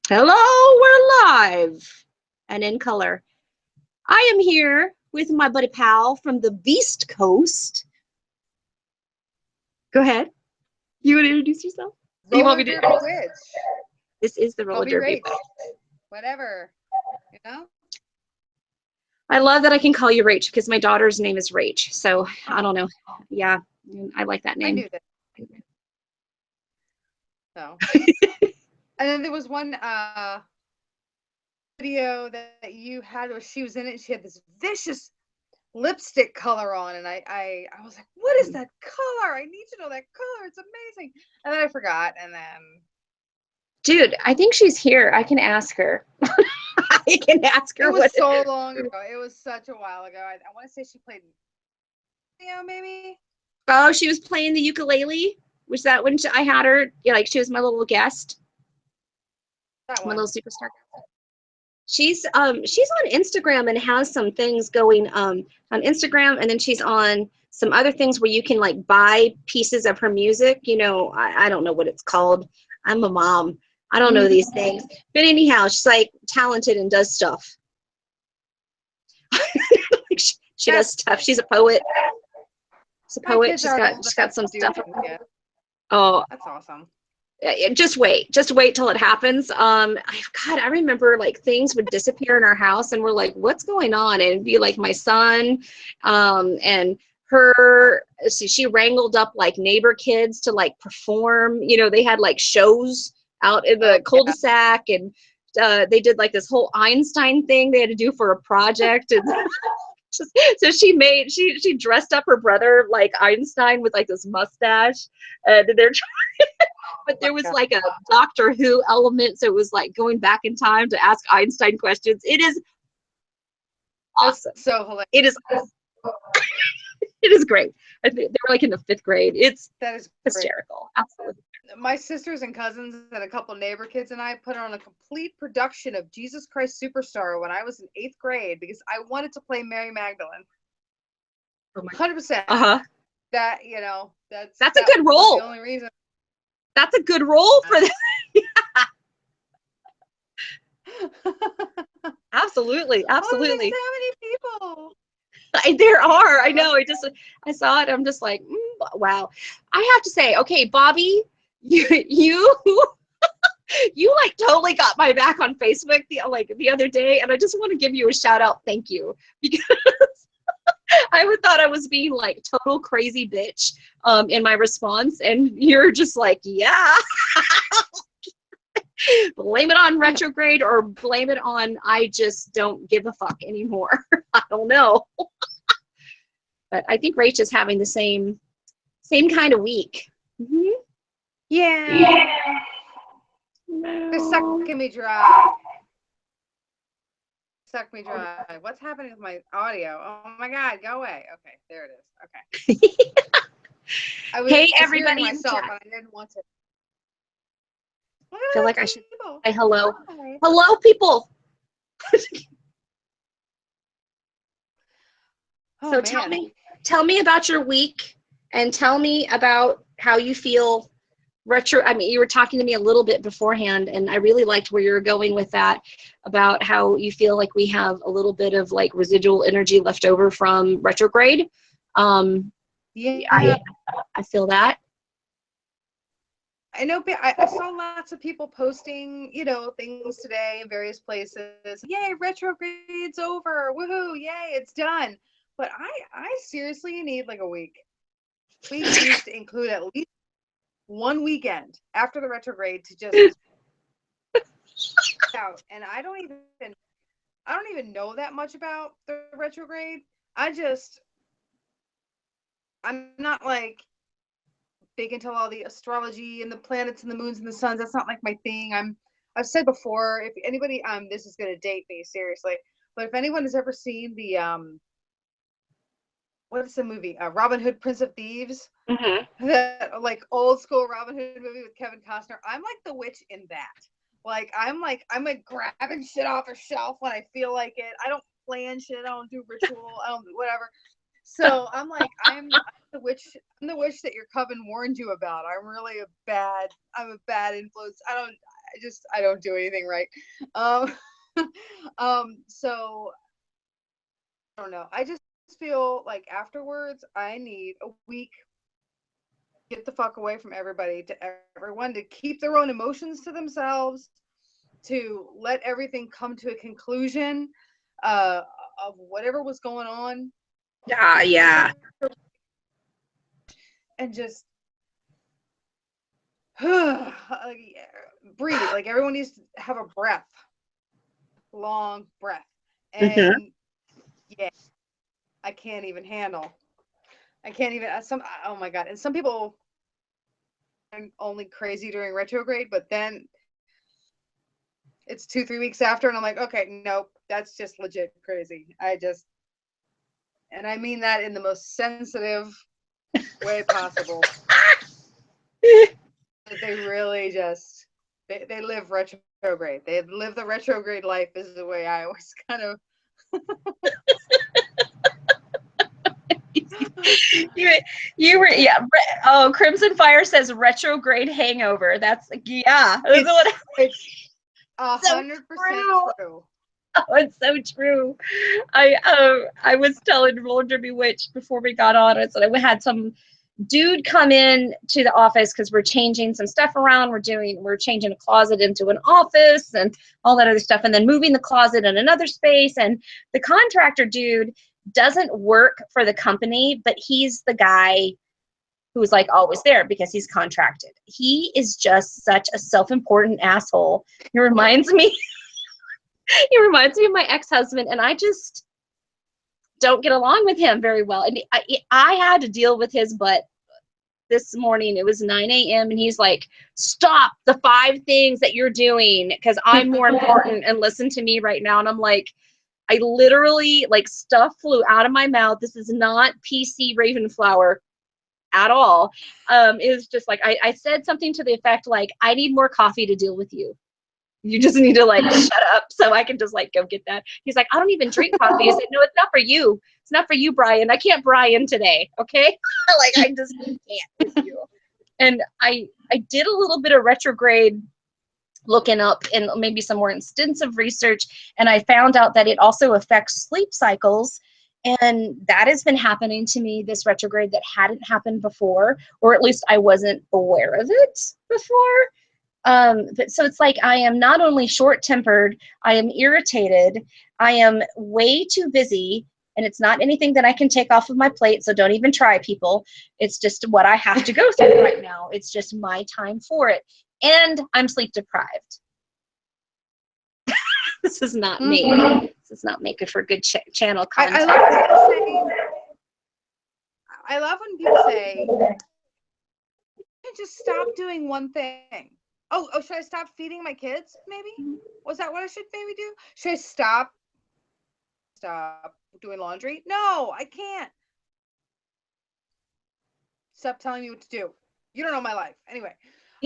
Hello, we're live and in color. I am here with my buddy pal from the Beast Coast. Go ahead. You want to introduce yourself? Do you want Roller me to? derby witch. This is the Call roller me derby. Rach. Whatever. You know? I love that I can call you Rach because my daughter's name is Rach. So I Oh, don't know. Yeah, I like that I name. knew that. So. And then there was one video that you had where she was in it. She had this vicious lipstick color on, and I was like, "What is that color? I need to know that color. It's amazing." And then I forgot, and then. Dude, I think she's here. I can ask her. I can ask It her was what. so long ago. It was such a while ago. I want to say she played, maybe. Oh, she was playing the ukulele. Was that when I had her? Yeah, like she was my little guest, That my one. little superstar. She's on Instagram and has some things going on Instagram, and then she's on some other things where you can like buy pieces of her music. I don't know what it's called. I'm a mom. I don't know these things. But anyhow, she's like talented and does stuff. Like she does That's stuff. She's a poet. She's a my poet. kids She's aren't got old she's enough got some to do stuff. things yet. Oh, That's awesome. just wait till it happens. God, I remember like things would disappear in our house and we're like, what's going on? And it'd be like my son and her. So she wrangled up like neighbor kids to like perform. They had like shows out in Oh the yeah. cul-de-sac, and they did like this whole Einstein thing they had to do for a project. And so she dressed up her brother like Einstein with like this mustache, and they're but there was God. like a Doctor Who element, so it was like going back in time to ask Einstein questions. It is That's awesome. so hilarious. It is it is great. I think they were like in the 5th grade. It's That is great. hysterical. Absolutely. My sisters and cousins and a couple neighbor kids and I put on a complete production of Jesus Christ Superstar when I was in 8th grade because I wanted to play Mary Magdalene. Oh my. 100%. Uh-huh. That That's a that good was the role. only reason. That's a good role for that. Absolutely. Oh, there's Absolutely. so many people. There are. I Uh, know. I saw it. I'm just like, wow. I have to say, okay, Bobby, you you like totally got my back on Facebook the other day, and I just want to give you a shout out. Thank you, because I would thought I was being like total crazy bitch in my response, and you're just like, yeah, blame it on retrograde or blame it on I just don't give a fuck anymore. I don't know, but I think Rach is having the same kind of week. Mm-hmm. yeah. Yeah. They're No. sucking me dry. Suck me dry. What's happening with my audio? Oh my God, go away. Okay, there it is. Okay. I was Hey, hearing everybody in the myself chat. and I didn't want to. Look I at feel all like I those should people. say hello. Hi. Hello, people. Oh So man. tell me about your week, and tell me about how you feel I mean, you were talking to me a little bit beforehand, and I really liked where you were going with that about how you feel like we have a little bit of like residual energy left over from retrograde. Um, Yeah. I I feel that. I know I saw lots of people posting, things today in various places. Yay, retrograde's over. Woohoo, yay, it's done. But I seriously need like a week. Week needs to include at least one weekend after the retrograde to just out. And I don't even know that much about the retrograde. I'm not like big into all the astrology and the planets and the moons and the suns. That's not like my thing. I've said before, if anybody this is gonna date me seriously, but if anyone has ever seen the what is the movie? Robin Hood, Prince of Thieves. Mm-hmm. That like old school Robin Hood movie with Kevin Costner. I'm like the witch in that. I'm like grabbing shit off a shelf when I feel like it. I don't plan shit. I don't do ritual. I don't do whatever. So I'm like the witch. I'm the witch that your coven warned you about. I'm a bad influence. I don't do anything right. So I don't know. I just feel like afterwards I need a week, get the fuck away from everybody, to everyone, to keep their own emotions to themselves, to let everything come to a conclusion of whatever was going on. Yeah. And just breathe. Like everyone needs to have a breath, long breath. And yeah, I can't even handle. I can't even. Oh my god! And some people are only crazy during retrograde, but then it's 2-3 weeks after, and I'm like, okay, nope, that's just legit crazy. And I mean that in the most sensitive way possible. They really just they live retrograde. They live the retrograde life, is the way I always kind of. you were oh, Crimson Fire says retrograde hangover. That's It's 100% true. Oh, it's so true. I was telling Roller Bewitched before we got on. I said we had some dude come in to the office because we're changing some stuff around. We're changing a closet into an office and all that other stuff, and then moving the closet in another space. And the contractor dude doesn't work for the company, but he's the guy who's like always there because he's contracted. He is just such a self-important asshole. He reminds me of my ex-husband, and I just don't get along with him very well. And I had to deal with his butt this morning. It was 9 a.m. and he's like, stop the 5 things that you're doing because I'm more important and listen to me right now. And I'm like, I literally, like, stuff flew out of my mouth. This is not PC Ravenflower at all. It was just like, I said something to the effect like, I need more coffee to deal with you. You just need to like shut up so I can just like go get that. He's like, I don't even drink coffee. I said, no, it's not for you. It's not for you, Brian. I can't Brian today. Okay. Like, I just can't with you. And I did a little bit of retrograde looking up and maybe some more extensive research. And I found out that it also affects sleep cycles. And that has been happening to me this retrograde that hadn't happened before, or at least I wasn't aware of it before. But so it's like I am not only short-tempered, I am irritated, I am way too busy, and it's not anything that I can take off of my plate, so don't even try, people. It's just what I have to go through right now. It's just my time for it. And I'm sleep deprived. This is not me. This is not making for good channel content. I love when people say, just stop doing one thing. Oh, should I stop feeding my kids, maybe? Was that what I should maybe do? Should I stop doing laundry? No, I can't. Stop telling me what to do. You don't know my life. Anyway,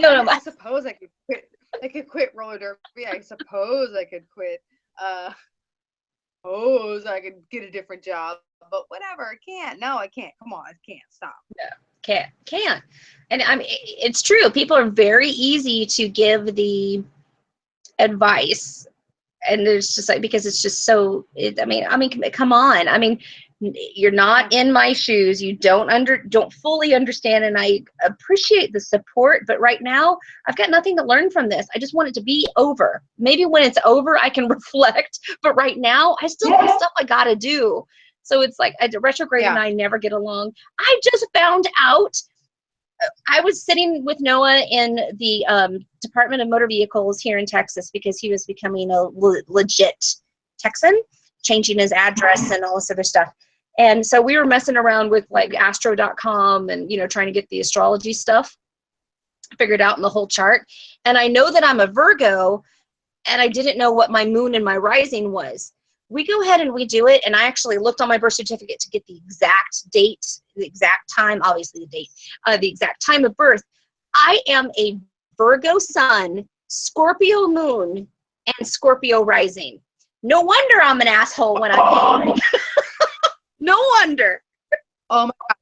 I suppose I could quit. I could quit roller derby. I suppose I could quit. Suppose I could get a different job. But whatever, I can't. No, I can't. Come on, I can't. Stop. Yeah. Can't. And I mean, it's true. People are very easy to give the advice, and it's just like, because it's just so. I mean, come on. I mean, you're not in my shoes. You don't fully understand, and I appreciate the support. But right now, I've got nothing to learn from this. I just want it to be over. Maybe when it's over, I can reflect. But right now, I still have stuff I gotta do. So it's like retrograde and I never get along. I just found out, I was sitting with Noah in the Department of Motor Vehicles here in Texas because he was becoming a legit Texan, changing his address and all this other stuff. And so we were messing around with like astro.com and, trying to get the astrology stuff figured out in the whole chart. And I know that I'm a Virgo, and I didn't know what my moon and my rising was. We go ahead and we do it, and I actually looked on my birth certificate to get the exact date, the exact time, obviously the date, the exact time of birth. I am a Virgo sun, Scorpio moon, and Scorpio rising. No wonder I'm an asshole when I'm No wonder. Oh my God.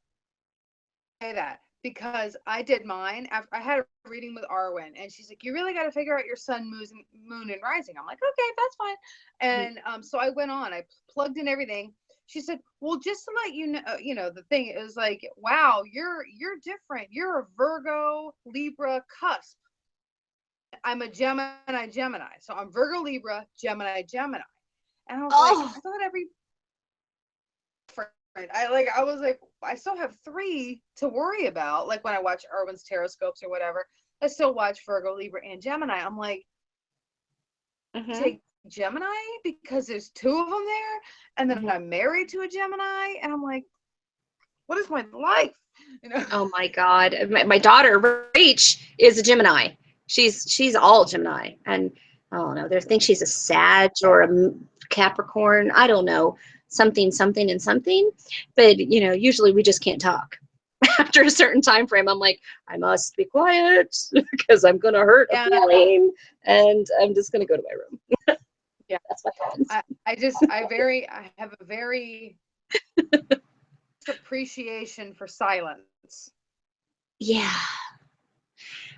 Say that. because I did mine after I had a reading with Arwen, and she's like, you really got to figure out your sun, moon, and rising. I'm like, okay, that's fine. And so I went on, I plugged in everything. She said, well, just to let you know, the thing is like, wow, you're different. You're a Virgo, Libra cusp. I'm a Gemini. So I'm Virgo, Libra, Gemini. And I was like, I thought every I was like, I still have 3 to worry about. Like when I watch Erwin's Taroscopes or whatever, I still watch Virgo, Libra, and Gemini. I'm like, take Gemini because there's 2 of them there, and then I'm married to a Gemini, and I'm like, what is my life? You know? Oh my God, my daughter Rach is a Gemini. She's all Gemini, and I don't know. They think she's a Sag or a Capricorn. I don't know. Something, but you know, usually we just can't talk after a certain time frame. I'm like, I must be quiet because I'm gonna hurt a feeling, and I'm just gonna go to my room. Yeah, that's what happens. I have a very appreciation for silence. Yeah.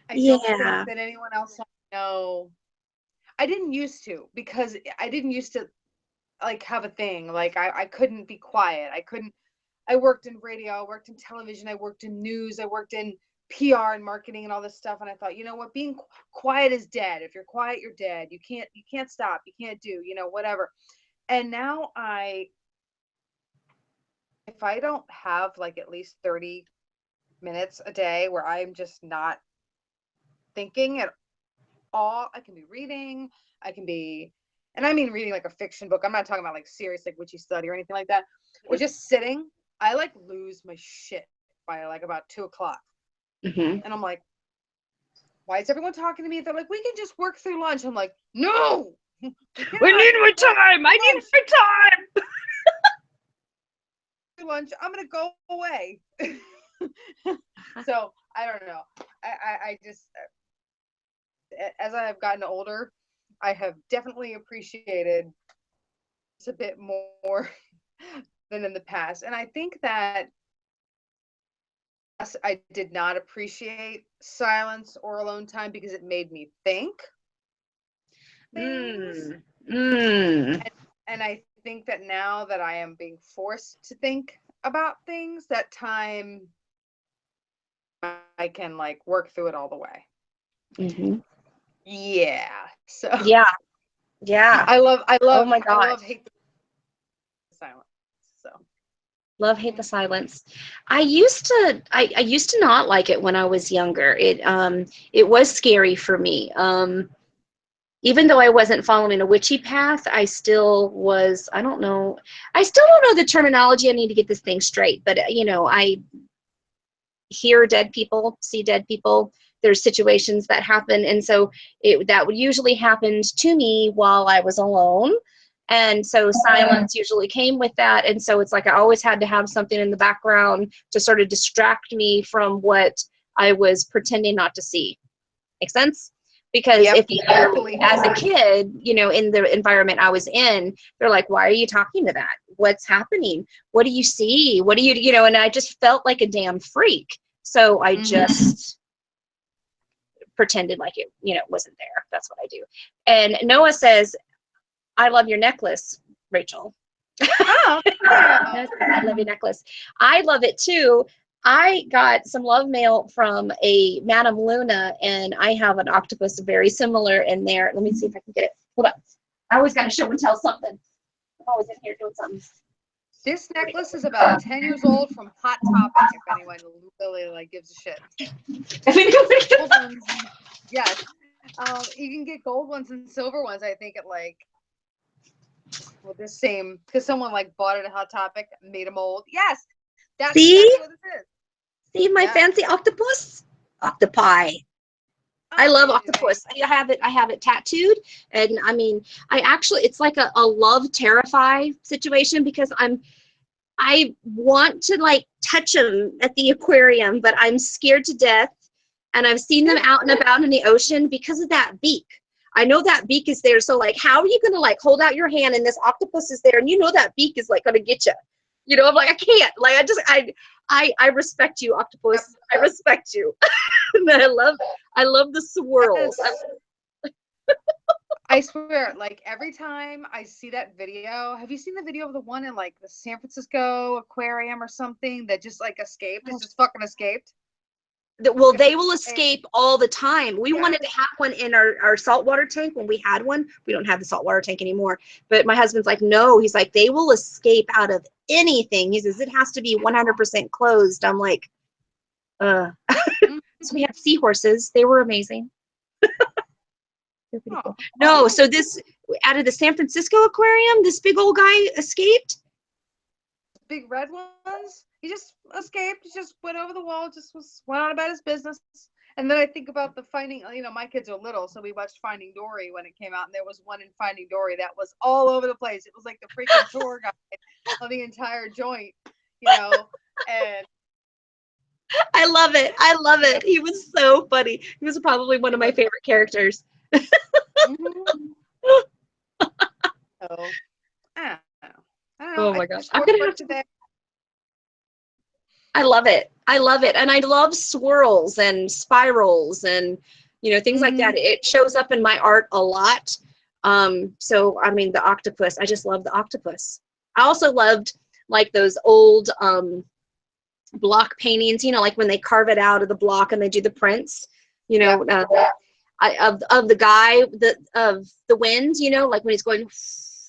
I don't think that anyone else know. I didn't used to, because I didn't used to like have a thing. Like I couldn't be quiet. I worked in radio, I worked in television, I worked in news, I worked in PR and marketing and all this stuff. And I thought, you know what, being quiet is dead. If you're quiet, you're dead. You can't stop. You can't do, you know, whatever. And now if I don't have like at least 30 minutes a day where I'm just not thinking at all, I can be reading, and I mean reading like a fiction book. I'm not talking about like serious like Witchy study or anything like that. Or just sitting. I like lose my shit by like about 2 o'clock. And I'm like, why is everyone talking to me? They're like, we can just work through lunch. I'm like, no. We need my time. I need my time. Lunch. I'm gonna go away. So I don't know. I just, as I have gotten older, I have definitely appreciated it's a bit more than in the past. And I think that I did not appreciate silence or alone time because it made me think things. And I think that now that I am being forced to think about things, that time I can like work through it all the way. Yeah. So yeah. I love oh my God. I love hate the silence. So love hate the silence. I used to not like it when I was younger. It was scary for me. Even though I wasn't following a witchy path, I still was, I still don't know the terminology. I need to get this thing straight, but you know, I hear dead people, see dead people. There's situations that happen, and so that would usually happen to me while I was alone, and so silence usually came with that. And so it's like I always had to have something in the background to sort of distract me from what I was pretending not to see. Make sense? Because if you, as a kid, you know, in the environment I was in, they're like, why are you talking to that? What's happening? What do you see? What do you know? And I just felt like a damn freak. So I just pretended like it, you know, wasn't there. That's what I do. And Noah says, I love your necklace, Rachel. Oh, yeah. I love your necklace. I love it too. I got some love mail from a Madame Luna, and I have an octopus very similar in there. Let me see if I can get it. Hold on. I always got to show and tell something. I'm always in here doing something. This necklace is about 10 years old from Hot Topic, if anyone really like gives a shit. Gold ones, yes. You can get gold ones and silver ones, I think, at like, well, the same, because someone like bought it at Hot Topic, made a mold. Yes, that's exactly what this is. See my fancy octopus? Octopi. I love octopus. I have it tattooed, and I mean, it's like a love terrify situation, because I want to like touch them at the aquarium, but I'm scared to death, and I've seen them out and about in the ocean because of that beak. I know that beak is there, so like, how are you gonna like hold out your hand and this octopus is there, and you know that beak is like gonna get you? You know, I'm like, I can't. Like, I respect you, Yep. octopus. I respect you. And I love the swirls. Yes. I swear, like every time I see that video, have you seen the video of the one in like the San Francisco aquarium or something that just like escaped? It just fucking escaped. Well, they will escape all the time. We Yeah. wanted to have one in our saltwater tank when we had one. We don't have the saltwater tank anymore. But my husband's like, no. He's like, they will escape out of anything. He says, it has to be 100% closed. I'm like, So we had seahorses. They were amazing. They're pretty cool. No, so this, out of the San Francisco aquarium, this big old guy escaped. Big red ones. He just escaped. He just went over the wall. Just went on about his business. And then I think about the Finding. You know, my kids are little, so we watched Finding Dory when it came out, and there was one in Finding Dory that was all over the place. It was like the freaking tour guide of the entire joint. You know, and I love it. I love it. He was so funny. He was probably one of my favorite characters. So, I don't know. Oh my gosh. I'm gonna have to. I love it. I love it. And I love swirls and spirals and, you know, things like that. It shows up in my art a lot. So, I mean, the octopus, I just love the octopus. I also loved like those old block paintings, you know, like when they carve it out of the block and they do the prints, you know, of the guy, of the wind, you know, like when he's going,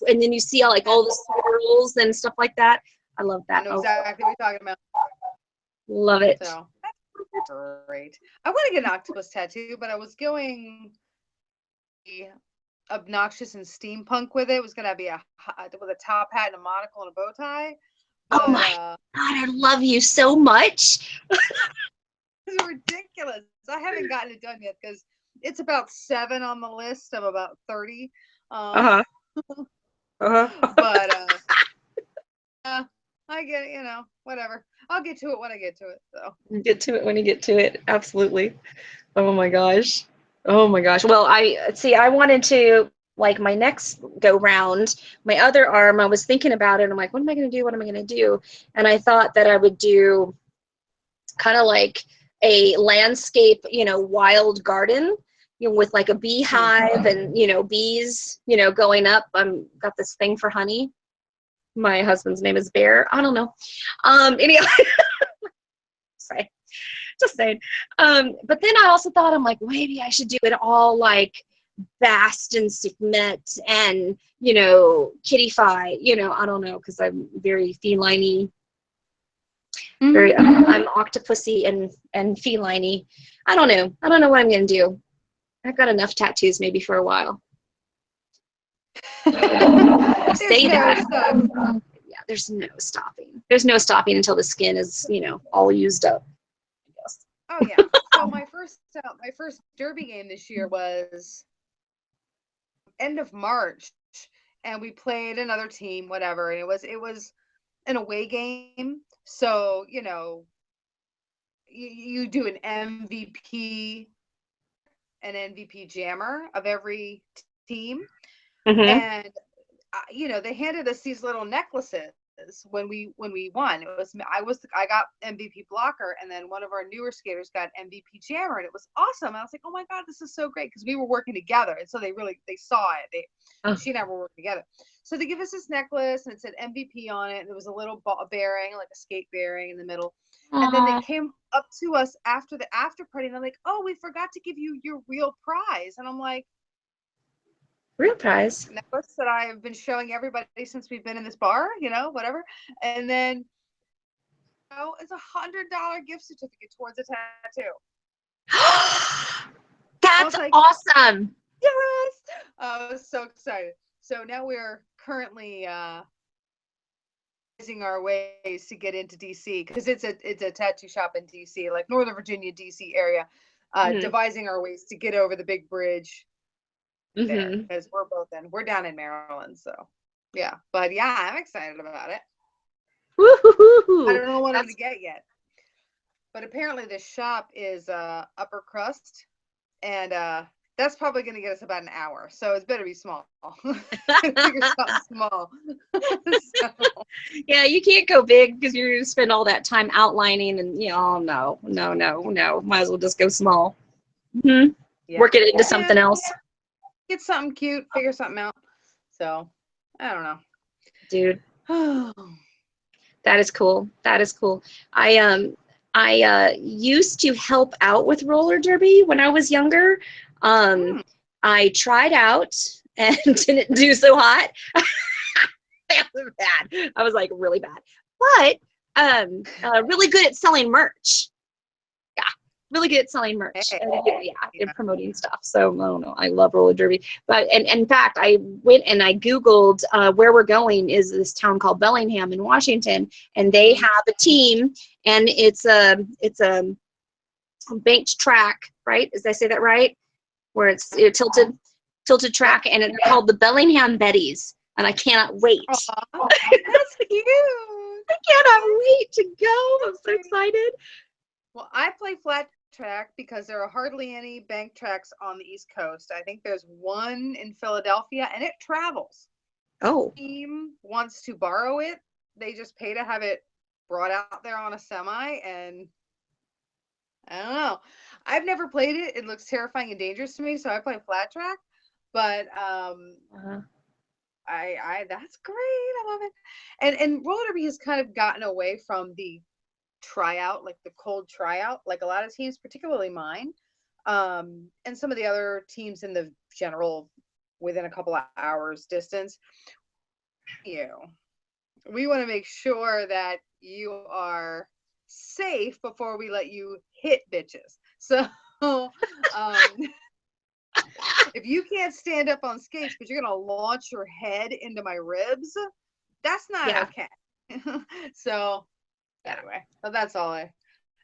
and then you see like all the swirls and stuff like that. I love that. I know exactly what you're talking about. Love it. So that's great. I want to get an octopus tattoo, but I was going obnoxious and steampunk with it. It was gonna be with a top hat and a monocle and a bow tie. But, oh my God, I love you so much. It's ridiculous. I haven't gotten it done yet because it's about 7 on the list of about 30. But I get it, you know, whatever. I'll get to it when I get to it. So get to it when you get to it. Absolutely. Oh my gosh. Oh my gosh. Well, I wanted to, like, my next go round, my other arm, I was thinking about it. I'm like, what am I going to do? What am I going to do? And I thought that I would do kind of like a landscape, you know, wild garden, you know, with like a beehive and, you know, bees, you know, going up. Got this thing for honey. My husband's name is Bear. I don't know. Anyway, sorry, just saying. But then I also thought, I'm like, maybe I should do it all like Bast and Signet and, you know, Kitty-fi, you know, I don't know, because I'm very feline-y. Very, I'm octopusy and feline-y. I don't know. I don't know what I'm going to do. I've got enough tattoos maybe for a while. Say that. Yeah, there's no stopping. There's no stopping until the skin is, you know, all used up. Oh yeah. So my first derby game this year was end of March, and we played another team, whatever, and it was an away game. So, you know, you do an MVP jammer of every team. And you know, they handed us these little necklaces when we won. I got MVP blocker, and then one of our newer skaters got MVP jammer, and it was awesome. I was like, oh my God, this is so great, because we were working together, and so they saw it. She and I were working together. So they give us this necklace, and it said MVP on it, and there was a little bearing, like a skate bearing in the middle. And then they came up to us after the after party, and they're like, oh, we forgot to give you your real prize. And I'm like, real prize? Necklace that I've been showing everybody since we've been in this bar, you know, whatever. And then, you know, it's $100 gift certificate towards a tattoo. That's like, awesome. Yes. I was so excited. So now we're currently using our ways to get into DC, because it's a tattoo shop in DC, like Northern Virginia, DC area, devising our ways to get over the big bridge there, because we're down in Maryland. So yeah, but yeah, I'm excited about it. Woo-hoo-hoo-hoo. I don't know what I'm gonna get yet, but apparently this shop is upper crust, and That's probably going to get us about an hour. So it's better be small. Figure something small. So, Yeah, you can't go big because you're going to spend all that time outlining and, oh, no. Might as well just go small. Mm-hmm. yeah. Work it into something else. Get something cute, figure something out. So, I don't know. Dude, that is cool. That is cool. I used to help out with roller derby when I was younger. I tried out and didn't do so hot. That was bad. I was like really bad, but really good at selling merch. Yeah, really good at selling merch. And promoting stuff. So I don't know. I love roller derby. But and in fact, I went and I Googled where we're going is this town called Bellingham in Washington, and they have a team, and it's a banked track, right? Did I say that right? Where it's tilted track, and it's called the Bellingham Betties. And I cannot wait. Aww, that's cute. I cannot wait to go. I'm so excited. Well, I play flat track because there are hardly any bank tracks on the East Coast. I think there's one in Philadelphia, and it travels. Oh. The team wants to borrow it. They just pay to have it brought out there on a semi, and I don't know. I've never played it. It looks terrifying and dangerous to me, so I play flat track. But I that's great. I love it. And roller derby has kind of gotten away from the tryout, like the cold tryout, like a lot of teams, particularly mine, and some of the other teams in the general within a couple of hours distance. We want to make sure that you are safe before we let you hit bitches. So if you can't stand up on skates, but you're gonna launch your head into my ribs, that's not okay. So anyway, but that's all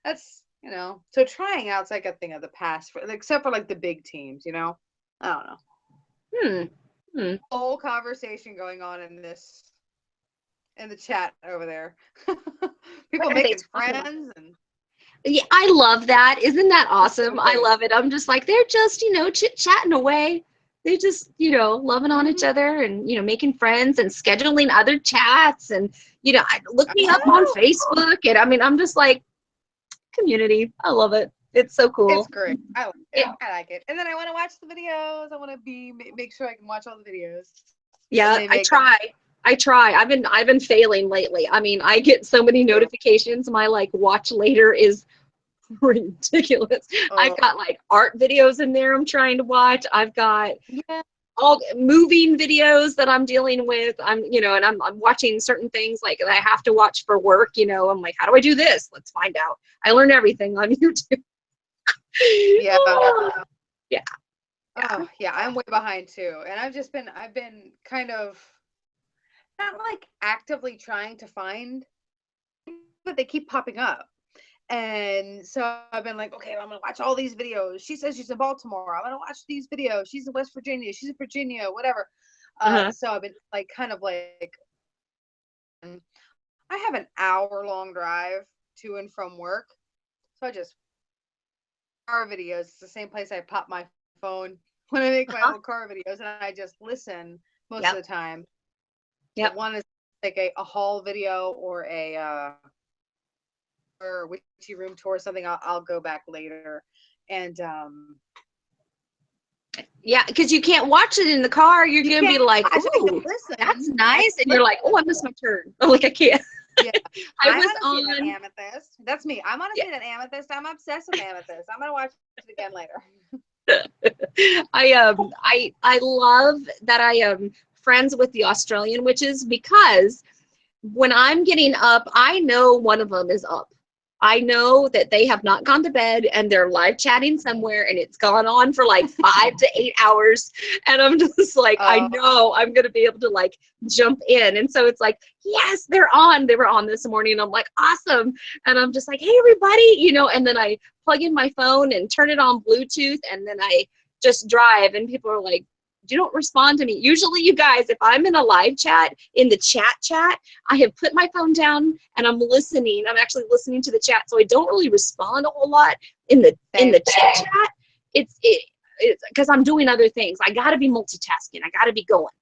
so trying out's like a thing of the past except for like the big teams, I don't know. Whole conversation going on in the chat over there. People making friends and yeah, I love that. Isn't that awesome? I love it. I'm just like, they're just, chit-chatting away. They just, loving on each other and, making friends and scheduling other chats and, look me up on Facebook. And I'm just like, community. I love it. It's so cool. It's great. I like it. I like it. And then I want to watch the videos. I want to make sure I can watch all the videos. Yeah, I try. I've been failing lately. I get so many notifications. My watch later is ridiculous. I've got art videos in there I'm trying to watch. I've got all moving videos that I'm dealing with. I'm watching certain things that I have to watch for work. I'm like, how do I do this? Let's find out. I learn everything on YouTube. Yeah. Yeah. Oh, yeah, I'm way behind too. And I've been kind of not actively trying to find, but they keep popping up. And so I've been like, okay, I'm going to watch all these videos. She says she's in Baltimore. I'm going to watch these videos. She's in West Virginia. She's in Virginia, whatever. So I've been I have an hour-long drive to and from work. So I just car videos. It's the same place I pop my phone when I make my little car videos, and I just listen most of the time. Yeah. One is a haul video or a witchy room tour or something. I'll go back later. And yeah, because you can't watch it in the car. You're gonna be like, oh, that's nice, and you're like, oh, I missed my turn. I'm like, I can't. Yeah. I was on Amethyst. That's me. I'm on a scene at Amethyst. I'm obsessed with Amethyst. I'm gonna watch it again later. I love that I am friends with the Australian witches, because when I'm getting up, I know one of them is up. I know that they have not gone to bed and they're live chatting somewhere, and it's gone on for 5 to 8 hours. And I'm just like, I know I'm going to be able to jump in. And so it's like, yes, they're on. They were on this morning. And I'm like, awesome. And I'm just like, hey, everybody, and then I plug in my phone and turn it on Bluetooth, and then I just drive, and people are like, you don't respond to me. Usually, you guys, if I'm in a live chat, in the chat, I have put my phone down and I'm listening. I'm actually listening to the chat, so I don't really respond a whole lot in the chat. because I'm doing other things. I got to be multitasking. I got to be going.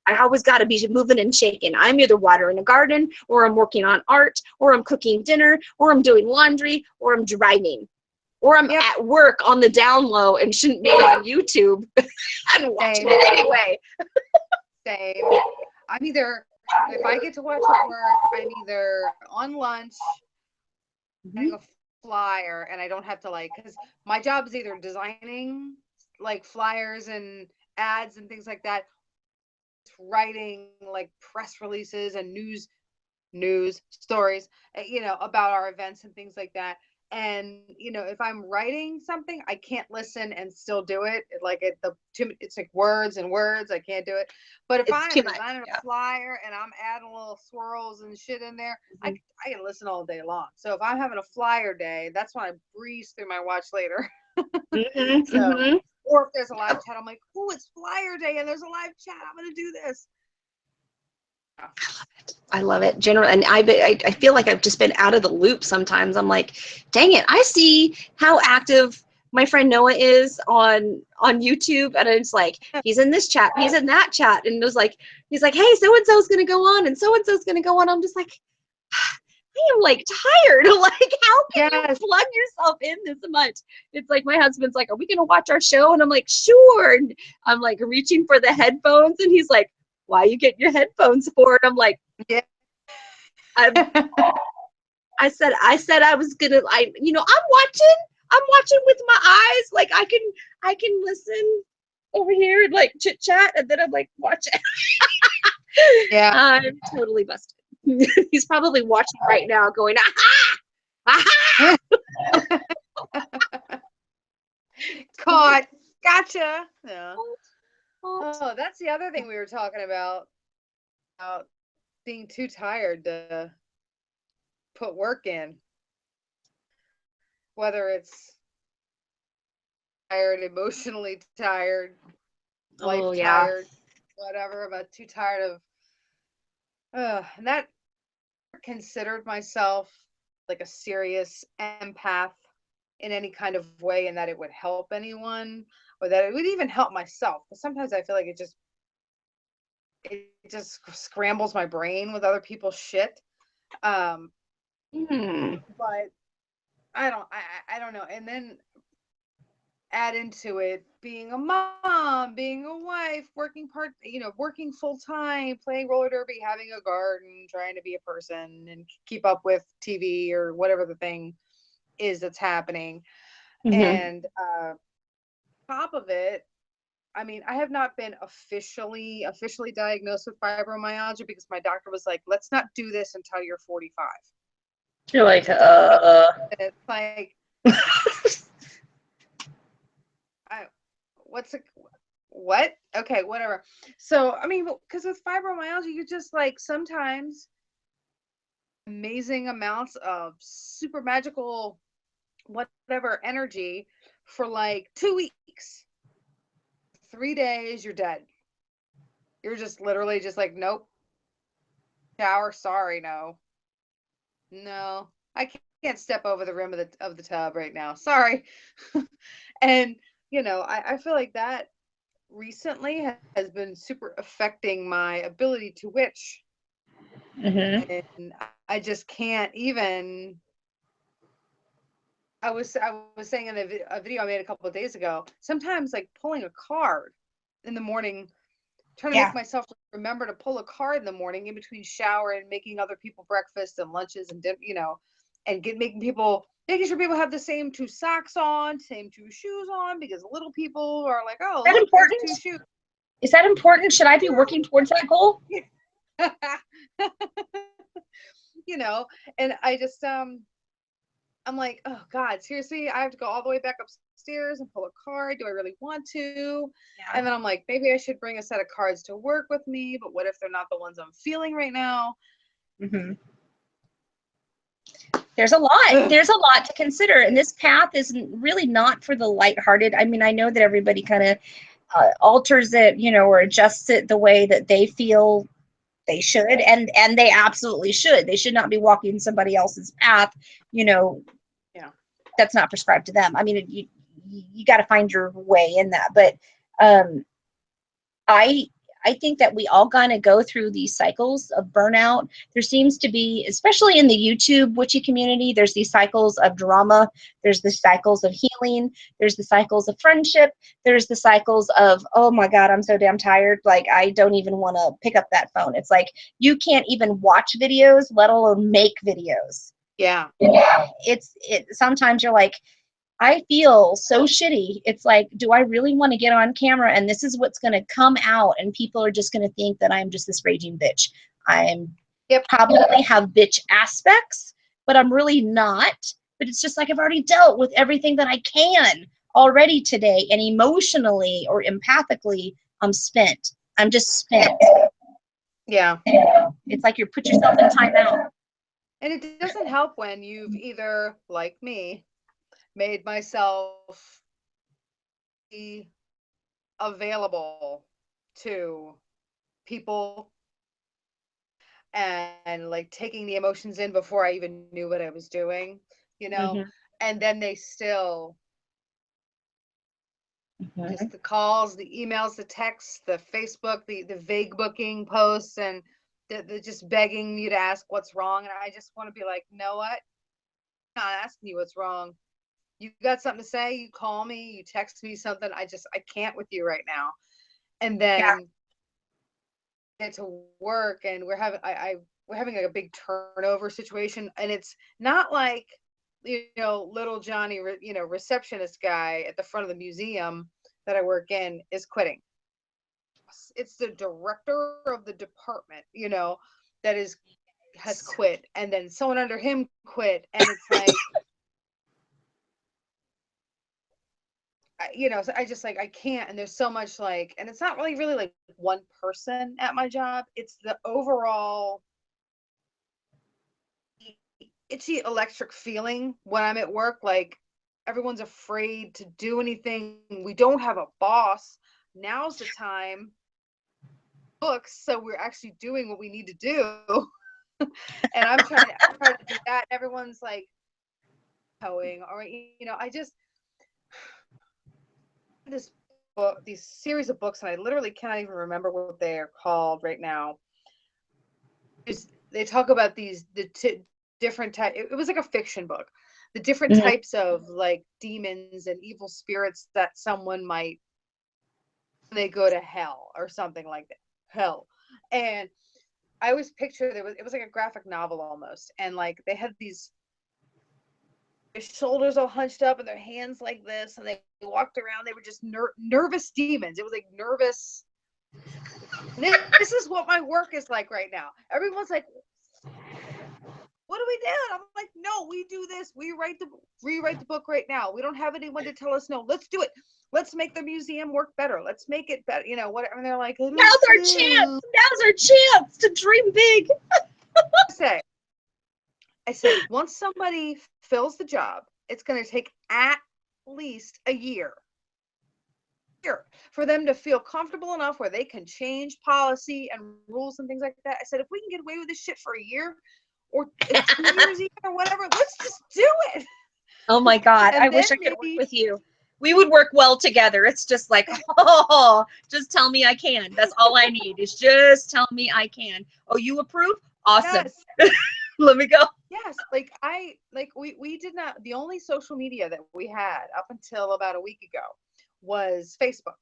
I always got to be moving and shaking. I'm either watering a garden, or I'm working on art, or I'm cooking dinner, or I'm doing laundry, or I'm driving, or I'm at work on the down low and shouldn't be on YouTube and watching it anyway. Same. I'm either, if I get to watch at work, I'm either on lunch, getting a flyer, and I don't have to like, because my job is either designing like flyers and ads and things like that, writing like press releases and news stories, you know, about our events and things like that. And you know, if I'm writing something, I can't listen and still do it. It's like words and words. I can't do it. But if I'm designing a flyer and I'm adding little swirls and shit in there, I can listen all day long. So if I'm having a flyer day, that's when I breeze through my watch later. Or if there's a live chat, I'm like, oh, it's flyer day and there's a live chat. I'm gonna do this. I love it. General, and I feel like I've just been out of the loop sometimes. I'm like, dang it, I see how active my friend Noah is on YouTube, and it's like, he's in this chat, he's in that chat, and it was like, he's like, hey, so and so's gonna go on, and so and so's gonna go on. I'm just like, I am like tired. Like, how can you plug yourself in this much? It's like my husband's like, are we gonna watch our show? And I'm like, sure. And I'm like reaching for the headphones, and he's like, why are you getting your headphones for? And I'm like, I said I was gonna, I'm watching with my eyes. Like I can listen over here and like chit chat, and then I'm like watching. I'm totally busted. He's probably watching right now going, aha! Caught. Gotcha. Yeah. Oh, that's the other thing we were talking about being too tired to put work in. Whether it's tired, emotionally tired, life tired, whatever, but too tired of and that considered myself like a serious empath in any kind of way, and that it would help anyone or that it would even help myself, because sometimes I feel like it just scrambles my brain with other people's shit. But I don't know. And then add into it being a mom, being a wife, working full time, playing roller derby, having a garden, trying to be a person and keep up with TV or whatever the thing is that's happening. And top of it, I mean, I have not been officially diagnosed with fibromyalgia, because my doctor was like, let's not do this until you're 45. You're like, it's like what? Okay, whatever. So, I mean, because with fibromyalgia, you just like sometimes amazing amounts of super magical whatever energy for like 2 weeks. 3 days, you're dead. You're just literally just like, nope. Shower, sorry, no. No, I can't step over the rim of the tub right now. Sorry. And you know, I feel like that recently has been super affecting my ability to witch. And I just can't even. I was saying in a video I made a couple of days ago, sometimes like pulling a card in the morning, trying to make myself remember to pull a card in the morning in between shower and making other people breakfast and lunches and and making sure people have the same 2 socks on, same 2 shoes on, because little people are like, oh, is that important? 2 shoes. Is that important? Should I be working towards that goal? You know, and I just I'm like, oh God, seriously, I have to go all the way back upstairs and pull a card. Do I really want to? And then I'm like, maybe I should bring a set of cards to work with me, but what if they're not the ones I'm feeling right now? There's a lot. There's a lot to consider, and this path is really not for the lighthearted. I mean, I know that everybody kind of alters it, or adjusts it the way that they feel they should, and they absolutely should. They should not be walking somebody else's path, that's not prescribed to them. I mean, you got to find your way in that. But um, I I think that we all kind of go through these cycles of burnout. There seems to be, especially in the YouTube witchy community, there's these cycles of drama, there's the cycles of healing, there's the cycles of friendship, there's the cycles of, oh my God, I'm so damn tired. Like, I don't even want to pick up that phone. It's like you can't even watch videos, let alone make videos. Yeah. Sometimes you're like, I feel so shitty. It's like, do I really want to get on camera and this is what's going to come out and people are just going to think that I'm just this raging bitch. I'm Yep. probably have bitch aspects, but I'm really not. But it's just like I've already dealt with everything that I can already today, and emotionally or empathically, I'm spent. I'm just spent. Yeah. It's like you put yourself in timeout. And it doesn't help when you've either, like me, made myself be available to people and like taking the emotions in before I even knew what I was doing, Mm-hmm. and then they still Mm-hmm. just the calls, the emails, the texts, the Facebook, the vague booking posts, and the just begging you to ask what's wrong. And I just want to be like, you know what? I'm not asking you what's wrong. You got something to say, you call me, you text me something. I can't with you right now. And then get to work and we're having like a big turnover situation, and it's not like little Johnny, receptionist guy at the front of the museum that I work in is quitting. It's the director of the department, that has quit, and then someone under him quit, and it's like so I just like I can't, and there's so much like, and it's not really like one person at my job, it's the overall itchy electric feeling when I'm at work, like everyone's afraid to do anything. We don't have a boss. Now's the time. Books, so we're actually doing what we need to do. And I'm trying to do that. Everyone's like towing, or I just this book, these series of books, and I literally cannot even remember what they are called right now. They talk about different types. It was like a fiction book. The different types of like demons and evil spirits that someone might, they go to hell or something like that. Hell. And I always picture it was like a graphic novel almost. And like they had their shoulders all hunched up and their hands like this, and they walked around. They were just nervous demons. It was like nervous. This is what my work is like right now. Everyone's like, what do we do? And I'm like, no, we do this. We rewrite the book right now. We don't have anyone to tell us no. Let's do it. Let's make the museum work better. Let's make it better. Whatever. And they're like, now's our chance. Now's our chance to dream big. I said, once somebody fills the job, it's going to take at least a year for them to feel comfortable enough where they can change policy and rules and things like that. I said, if we can get away with this shit for a year or 2 years even or whatever, let's just do it. Oh my God. I wish I could work with you. We would work well together. It's just like, oh, just tell me I can. That's all I need is just tell me I can. Oh, you approve? Awesome. Yes. Let me go. Yes. We did not, the only social media that we had up until about a week ago was Facebook.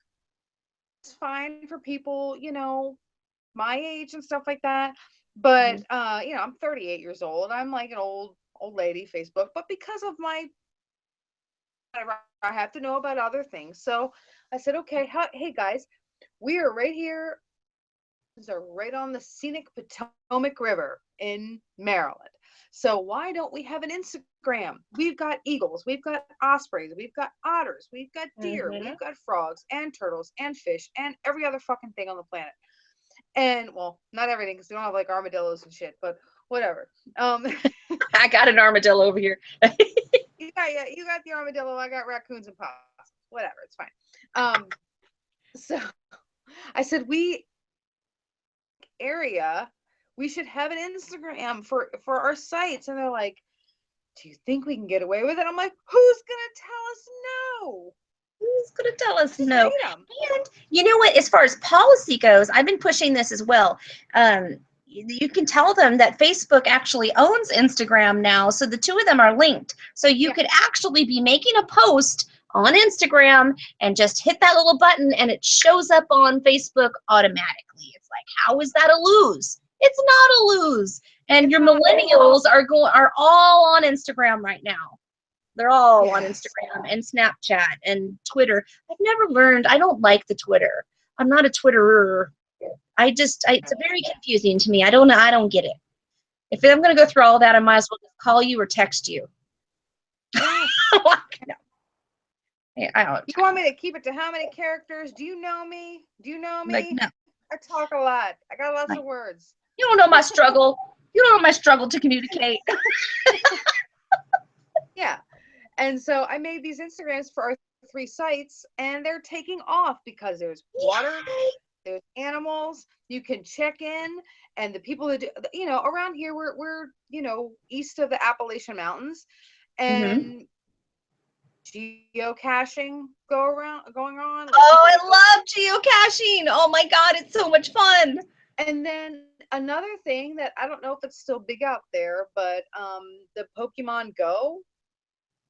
It's fine for people, my age and stuff like that. But, I'm 38 years old. I'm like an old lady Facebook, but because of my, I have to know about other things. So I said, okay, hey guys, we are right here. Are right on the scenic Potomac River in Maryland. So why don't we have an Instagram? We've got eagles, we've got ospreys, we've got otters, we've got deer, we've got frogs and turtles and fish and every other fucking thing on the planet. And well, not everything, because we don't have like armadillos and shit, but whatever. I got an armadillo over here. You got the armadillo. I got raccoons and possums. Whatever, it's fine. So I said, area, we should have an Instagram for our sites. And they're like, do you think we can get away with it? I'm like, who's gonna tell us no? Who's going to tell us Just no? hate them. And you know what? As far as policy goes, I've been pushing this as well. You can tell them that Facebook actually owns Instagram now, so the two of them are linked. So you could actually be making a post on Instagram and just hit that little button and it shows up on Facebook automatically. It's like, how is that a lose? It's not a lose. And your millennials are all on Instagram right now. They're all on Instagram and Snapchat and Twitter. I've never learned. I don't like the Twitter. I'm not a Twitterer. It's very confusing to me. I don't know. I don't get it. If I'm going to go through all that, I might as well just call you or text you. No. I don't. You want me to keep it to how many characters? Do you know me? Do you know me? Like, no. I talk a lot. I got lots of words. You don't know my struggle. You don't know my struggle to communicate. Yeah. And so I made these Instagrams for our 3 sites, and they're taking off because there's water, there's animals, you can check in, and the people that do, around here we're east of the Appalachian Mountains, and geocaching going on. Like, I love geocaching. Oh my God, it's so much fun. And then another thing that I don't know if it's still big out there, but the Pokemon Go.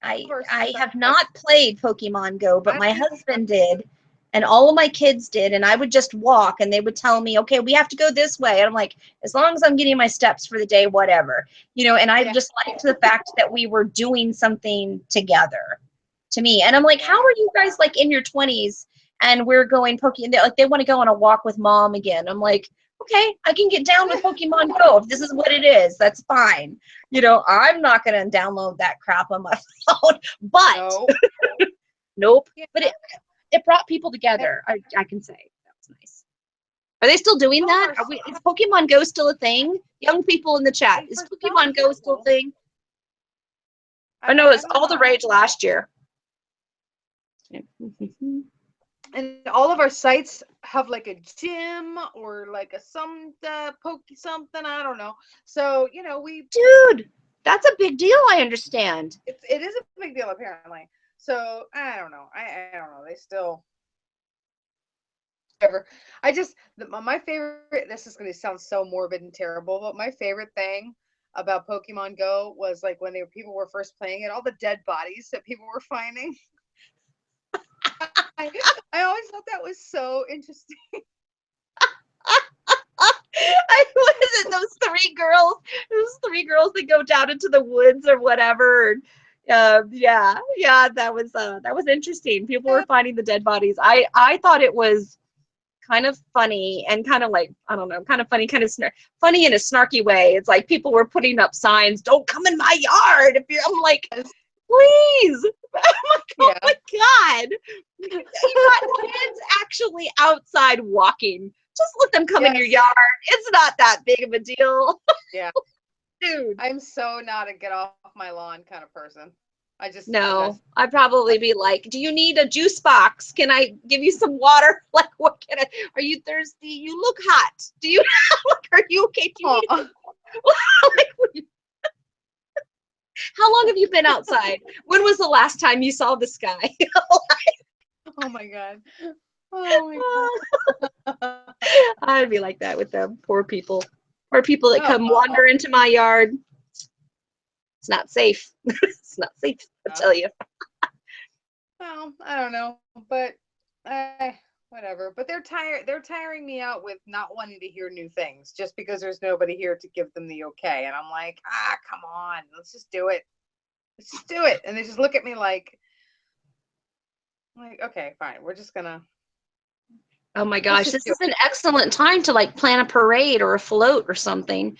I have not played Pokemon Go, but my husband did, and all of my kids did, and I would just walk, and they would tell me, okay, we have to go this way. And I'm like, as long as I'm getting my steps for the day, whatever. And I just liked the fact that we were doing something together to me. And I'm like, how are you guys like in your 20s and we're going Pokemon? Like, they want to go on a walk with mom again. I'm like, okay, I can get down with Pokemon Go. If this is what it is, that's fine. I'm not going to download that crap on my phone, but nope. Yeah. But it brought people together. I can say that was nice. Are they still doing that? Is Pokemon Go still a thing? Young people in the chat, is Pokemon Go still a thing? I know it's all the rage last year. And all of our sites have like a gym or like a poke something, I don't know. So dude, that's a big deal. I understand. It is a big deal apparently. So I don't know. I don't know. They still. Whatever. My favorite. This is going to sound so morbid and terrible, but my favorite thing about Pokemon Go was like when people were first playing it, all the dead bodies that people were finding. I always thought that was so interesting. What is it? Those three girls that go down into the woods or whatever. Yeah, that was interesting. People were finding the dead bodies. I thought it was kind of funny and kind of like, I don't know, kind of funny, kind of funny in a snarky way. It's like people were putting up signs, "Don't come in my yard." I'm like, please. Oh my God. You got kids actually outside walking. Just let them come in your yard. It's not that big of a deal. Yeah. Dude. I'm so not a get off my lawn kind of person. I'd probably be like, do you need a juice box? Can I give you some water? Like, what are you thirsty? You look hot. Do you are you okay? Do you need how long have you been outside? When was the last time you saw the sky? Oh my God. Oh my God. I'd be like that with them poor people. Or people that come wander into my yard. It's not safe. It's not safe, I tell you. Well, I don't know, but whatever. But they're tiring me out with not wanting to hear new things just because there's nobody here to give them the okay. And I'm like, come on, let's just do it. Let's just do it. And they just look at me like, okay, fine. We're just gonna. Oh my gosh, this is an excellent time to like plan a parade or a float or something.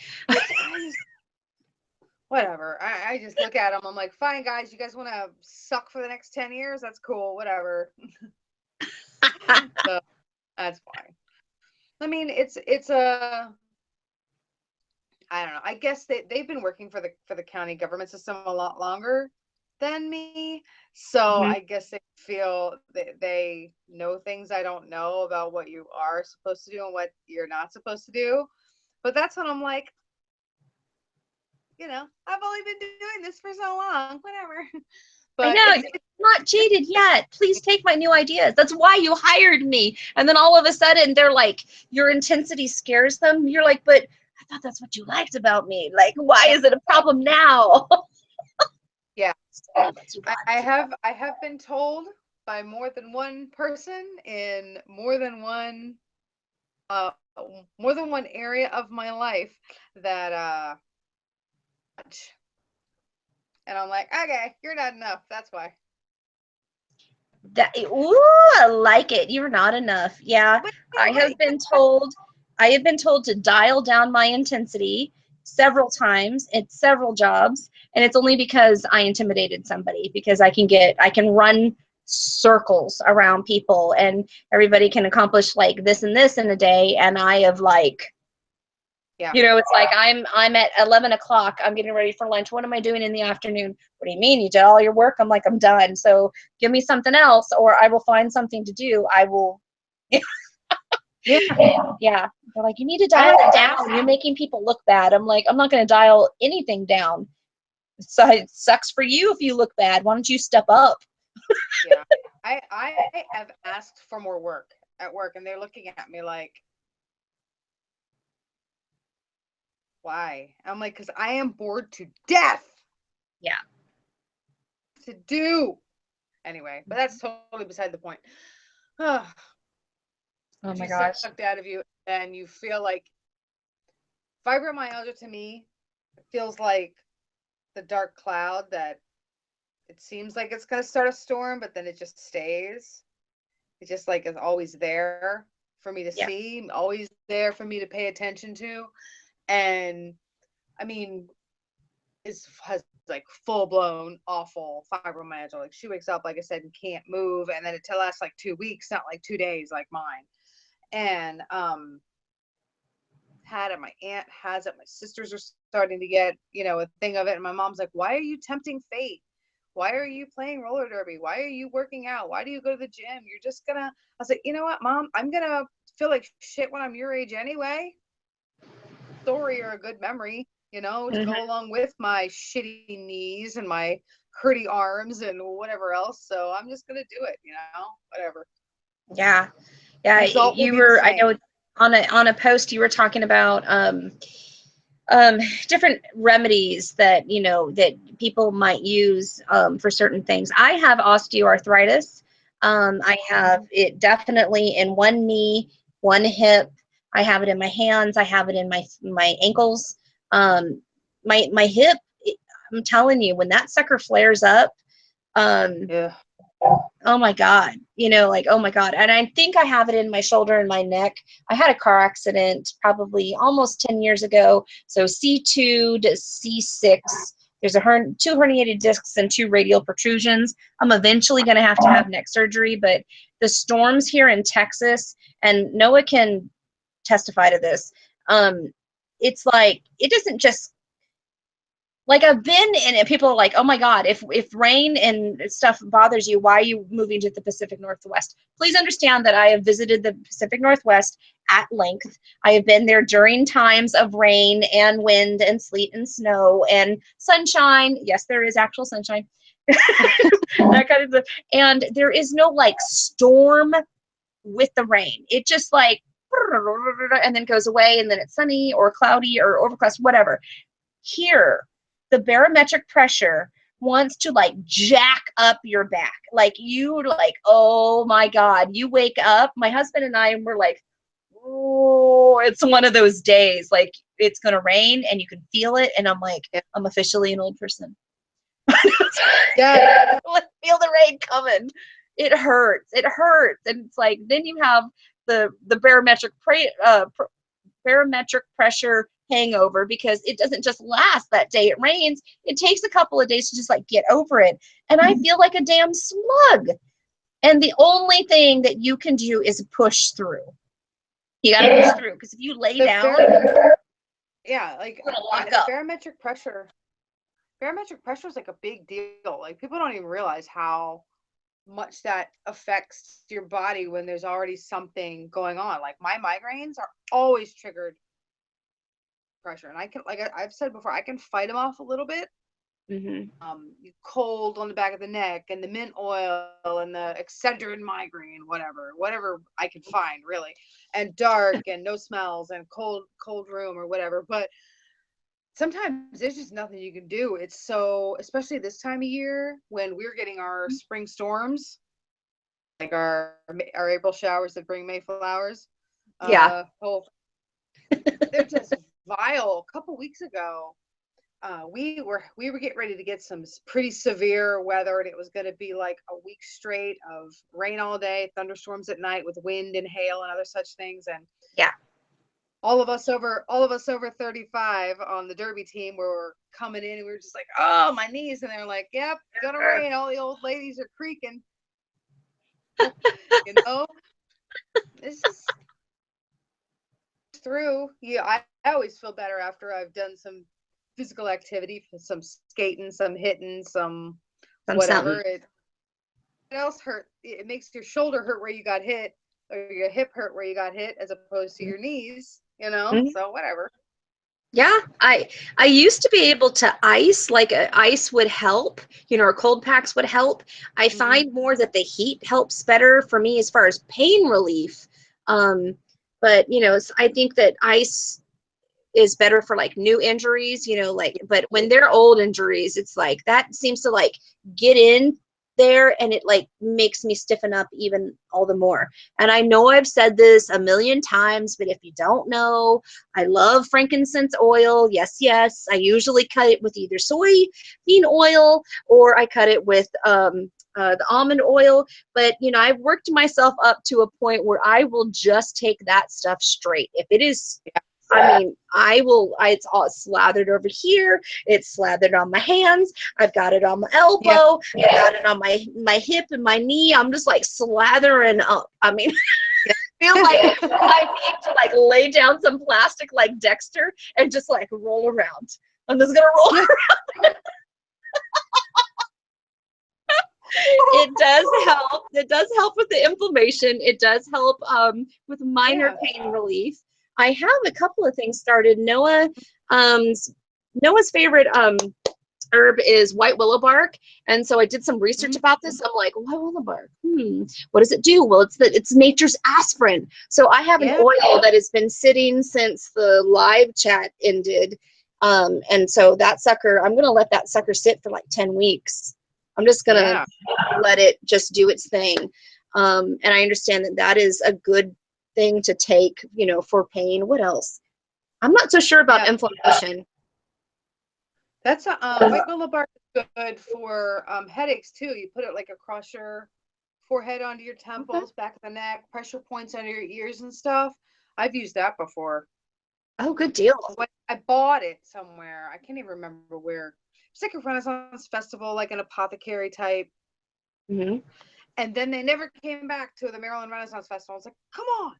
Whatever. I just look at them. I'm like, fine, guys. You guys want to suck for the next 10 years? That's cool. Whatever. So that's fine. I mean, it's I don't know. I guess they've been working for the county government system a lot longer than me. So I guess they feel that they know things I don't know about what you are supposed to do and what you're not supposed to do. But that's when I'm like, I've only been doing this for so long, whatever. But I know. not jaded yet. Please take my new ideas. That's why you hired me. And then all of a sudden they're like, your intensity scares them. You're like, but I thought that's what you liked about me. Like, why is it a problem now? Yeah. So I have been told by more than one person in more than one area of my life that and I'm like, okay, you're not enough. That's why. that, ooh, I like it. You're not enough. Yeah, But I have been told. I have been told to dial down my intensity several times at several jobs, and it's only because I intimidated somebody. Because I can run circles around people, and everybody can accomplish like this and this in a day, and I have like. yeah. It's like I'm at 11 o'clock. I'm getting ready for lunch. What am I doing in the afternoon? What do you mean? You did all your work? I'm like, I'm done. So give me something else, or I will find something to do. I will. Yeah. Yeah. They're like, you need to dial it down. You're making people look bad. I'm like, I'm not going to dial anything down. So it sucks for you if you look bad. Why don't you step up? Yeah. I have asked for more work at work, and they're looking at me like, why? I'm like, because I am bored to death. Yeah. To do. Anyway, but that's totally beside the point. Oh my gosh. Sucked out of you, and you feel like fibromyalgia to me feels like the dark cloud that it seems like it's going to start a storm, but then it just stays. It just like is always there for me to Yeah. see, always there for me to pay attention to. And I mean, has like full blown awful fibromyalgia. Like she wakes up, like I said, and can't move, and then it lasts like 2 weeks, not like 2 days like mine. And had it, my aunt has it, my sisters are starting to get a thing of it, and my mom's like, why are you tempting fate? Why are you playing roller derby? Why are you working out? Why do you go to the gym? You're just gonna. I was like, you know what, Mom, I'm gonna feel like shit when I'm your age anyway. Story or a good memory, to go along with my shitty knees and my hurty arms and whatever else. So I'm just gonna do it, whatever. Yeah. Yeah. Result will You be the were, I know same. on a post you were talking about different remedies that that people might use for certain things. I have osteoarthritis. I have it definitely in one knee, one hip. I have it in my hands. I have it in my ankles. My hip. I'm telling you, when that sucker flares up, Yeah. oh my God, like, oh my God. And I think I have it in my shoulder and my neck. I had a car accident probably almost 10 years ago. So C2 to C6, there's two herniated discs and 2 radial protrusions. I'm eventually going to have neck surgery, but the storms here in Texas, and Noah can testify to this. It's like, it doesn't just, like, I've been in it, people are like, oh my God, if rain and stuff bothers you, why are you moving to the Pacific Northwest? Please understand that I have visited the Pacific Northwest at length. I have been there during times of rain and wind and sleet and snow and sunshine. Yes, there is actual sunshine. That kind of stuff. And there is no like storm with the rain. It just like, and then goes away, and then it's sunny or cloudy or overcast, whatever. Here, the barometric pressure wants to like jack up your back. Like you like, oh my God, you wake up. My husband and I were like, oh, it's one of those days. Like it's going to rain and you can feel it. And I'm like, I'm officially an old person. Yeah. Let's feel the rain coming. It hurts. It hurts. And it's like, then you have the barometric pressure hangover, because it doesn't just last that day it rains. It takes a couple of days to just like get over it. And I feel like a damn slug. And the only thing that you can do is push through. You got to push through, because if you lay down, yeah, like up. barometric pressure is like a big deal. Like people don't even realize how much that affects your body when there's already something going on. Like my migraines are always triggered pressure, and I can, like I've said before, I can fight them off a little bit, Mm-hmm. Cold on the back of the neck, and the mint oil, and the Excedrin migraine, whatever I can find, really, and dark, and no smells, and cold room or whatever. But sometimes there's just nothing you can do. It's so, especially this time of year when we're getting our spring storms, like our April showers that bring May flowers. Yeah. Oh, they're just vile. A couple weeks ago, we were getting ready to get some pretty severe weather, and it was going to be like a week straight of rain all day, thunderstorms at night with wind and hail and other such things. And Yeah. all of us over 35 on the derby team were coming in, and we were just like, oh, my knees. And they're like, yep, gonna rain. All the old ladies are creaking. You know, it's just through. Yeah, I always feel better after I've done some physical activity, some skating, some hitting, some whatever. It else hurt. It makes your shoulder hurt where you got hit, or your hip hurt where you got hit, as opposed to your knees. You know, Mm-hmm. so whatever. Yeah, I used to be able to ice, like ice would help, or cold packs would help. I find more that the heat helps better for me as far as pain relief. But I think that ice is better for like new injuries, but when they're old injuries, it's like that seems to like get in there, and it like makes me stiffen up even all the more. And I know I've said this a million times, but if you don't know, I love frankincense oil. Yes, I usually cut it with either soybean oil, or I cut it with the almond oil. But I've worked myself up to a point where I will just take that stuff straight. If it is, I mean, it's all slathered over here. It's slathered on my hands. I've got it on my elbow. I've got it on my hip and my knee. I'm just like slathering up. I mean, I feel like I need to like lay down some plastic like Dexter and just like roll around. I'm just going to roll around. It does help. It does help with the inflammation. It does help with minor pain relief. I have a couple of things started. Noah's favorite herb is white willow bark, and so I did some research about this. I'm like, white willow bark. What does it do? Well, it's nature's aspirin. So I have an oil that has been sitting since the live chat ended, and so that sucker, I'm gonna let that sucker sit for like 10 weeks. I'm just gonna let it just do its thing, and I understand that is a good thing to take, for pain. What else? I'm not so sure about inflammation. That's white willow bark is good for headaches too. You put it like across your forehead, onto your temples, back of the neck, pressure points under your ears and stuff. I've used that before. Oh, good deal. I bought it somewhere. I can't even remember where. It's like a Renaissance festival, like an apothecary type. Mm-hmm. And then they never came back to the Maryland Renaissance Festival. I was like, come on.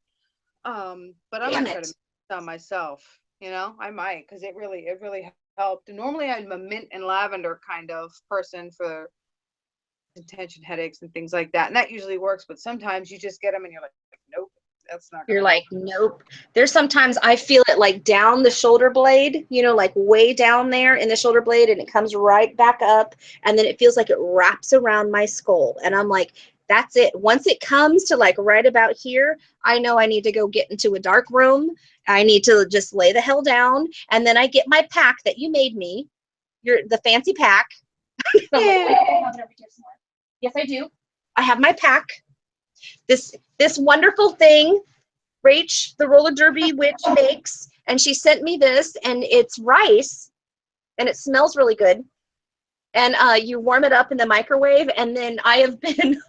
But I'm gonna try to make it on myself. I might, because it really helped. And normally I'm a mint and lavender kind of person for tension headaches and things like that, and that usually works. But sometimes you just get them and you're like, nope, that's not gonna like, nope. There's sometimes I feel it like down the shoulder blade, like way down there in the shoulder blade, and it comes right back up, and then it feels like it wraps around my skull, and I'm like, that's it. Once it comes to like right about here, I know I need to go get into a dark room. I need to just lay the hell down, and then I get my pack that you made me, the fancy pack. Yes, I do. I have my pack. This wonderful thing Rach, the roller derby witch, makes, and she sent me this, and it's rice, and it smells really good. And you warm it up in the microwave, and then I have been, I don't know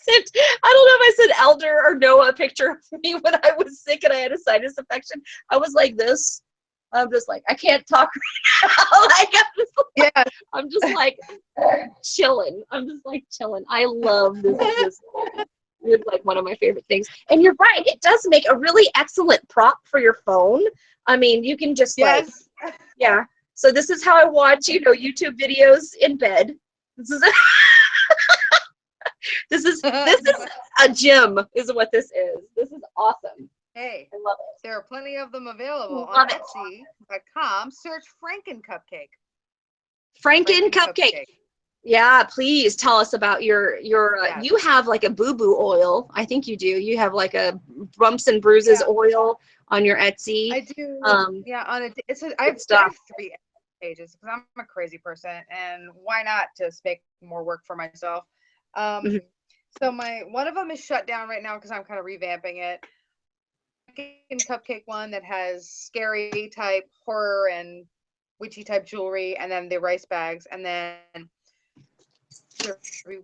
if I sent Elder or Noah a picture of me when I was sick and I had a sinus infection. I was like this. I'm just like, I can't talk right now. I'm just like chilling. I'm just like chilling. I love this. It's like one of my favorite things. And you're right, it does make a really excellent prop for your phone. I mean, you can just so this is how I watch, YouTube videos in bed. This is this is a gym is what this is. This is awesome. Hey, I love it. There are plenty of them available on Etsy.com. Search Franken Cupcake. Franken cupcake. Yeah, please tell us about your Yes. you have like a boo-boo oil. I think you do. You have like a bumps and bruises oil on your Etsy. I do. Yeah, on a I have 3 pages because I'm a crazy person, and why not just make more work for myself? So one of them is shut down right now because I'm kind of revamping it. Cupcake one that has scary type horror and witchy type jewelry, and then the rice bags, and then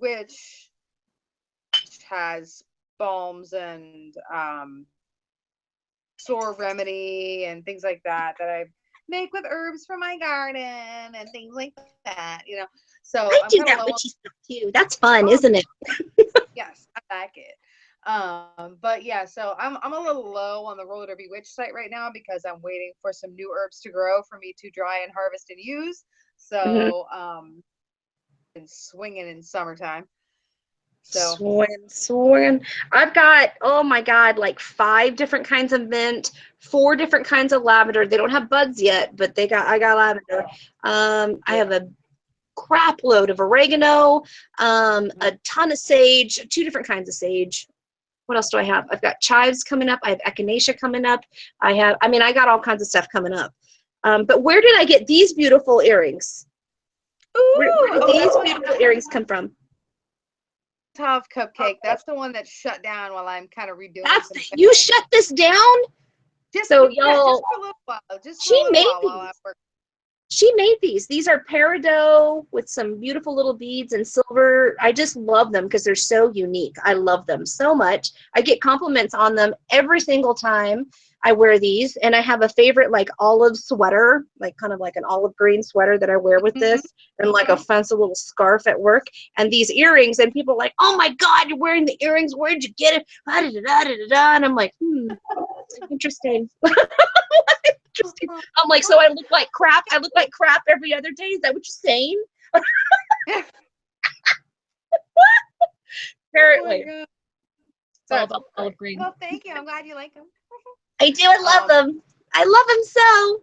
Witch has balms and sore remedy and things like that I make with herbs from my garden and things like that, you know. So I do that witchy stuff too. That's fun, isn't it? Yes, I like it. But yeah, so I'm a little low on the roller derby witch site right now because I'm waiting for some new herbs to grow for me to dry and harvest and use. So been swinging in summertime. So swinging. I've got, oh my God, like 5 different kinds of mint, 4 different kinds of lavender. They don't have buds yet, but I got lavender. I have a crap load of oregano, a ton of sage, 2 different kinds of sage. What else do I have? I've got chives coming up. I have echinacea coming up. I got all kinds of stuff coming up. But where did I get these beautiful earrings? Where did these beautiful earrings come from? Top cupcake. That's the one that shut down while I'm kind of redoing. You shut this down? Y'all, just for a little while. She made these. These are peridot with some beautiful little beads and silver. I just love them because they're so unique. I love them so much. I get compliments on them every single time I wear these. And I have a favorite like olive sweater, like kind of like an olive green sweater that I wear with this, and like a fancy little scarf at work. And these earrings, and people are like, oh my God, you're wearing the earrings. Where'd you get it? And I'm like, interesting. I'm like, so I look like crap. I look like crap every other day. Is that what you're saying? Apparently. Oh it's all about olive green. Well, thank you. I'm glad you like them. I do. I love them. I love them so.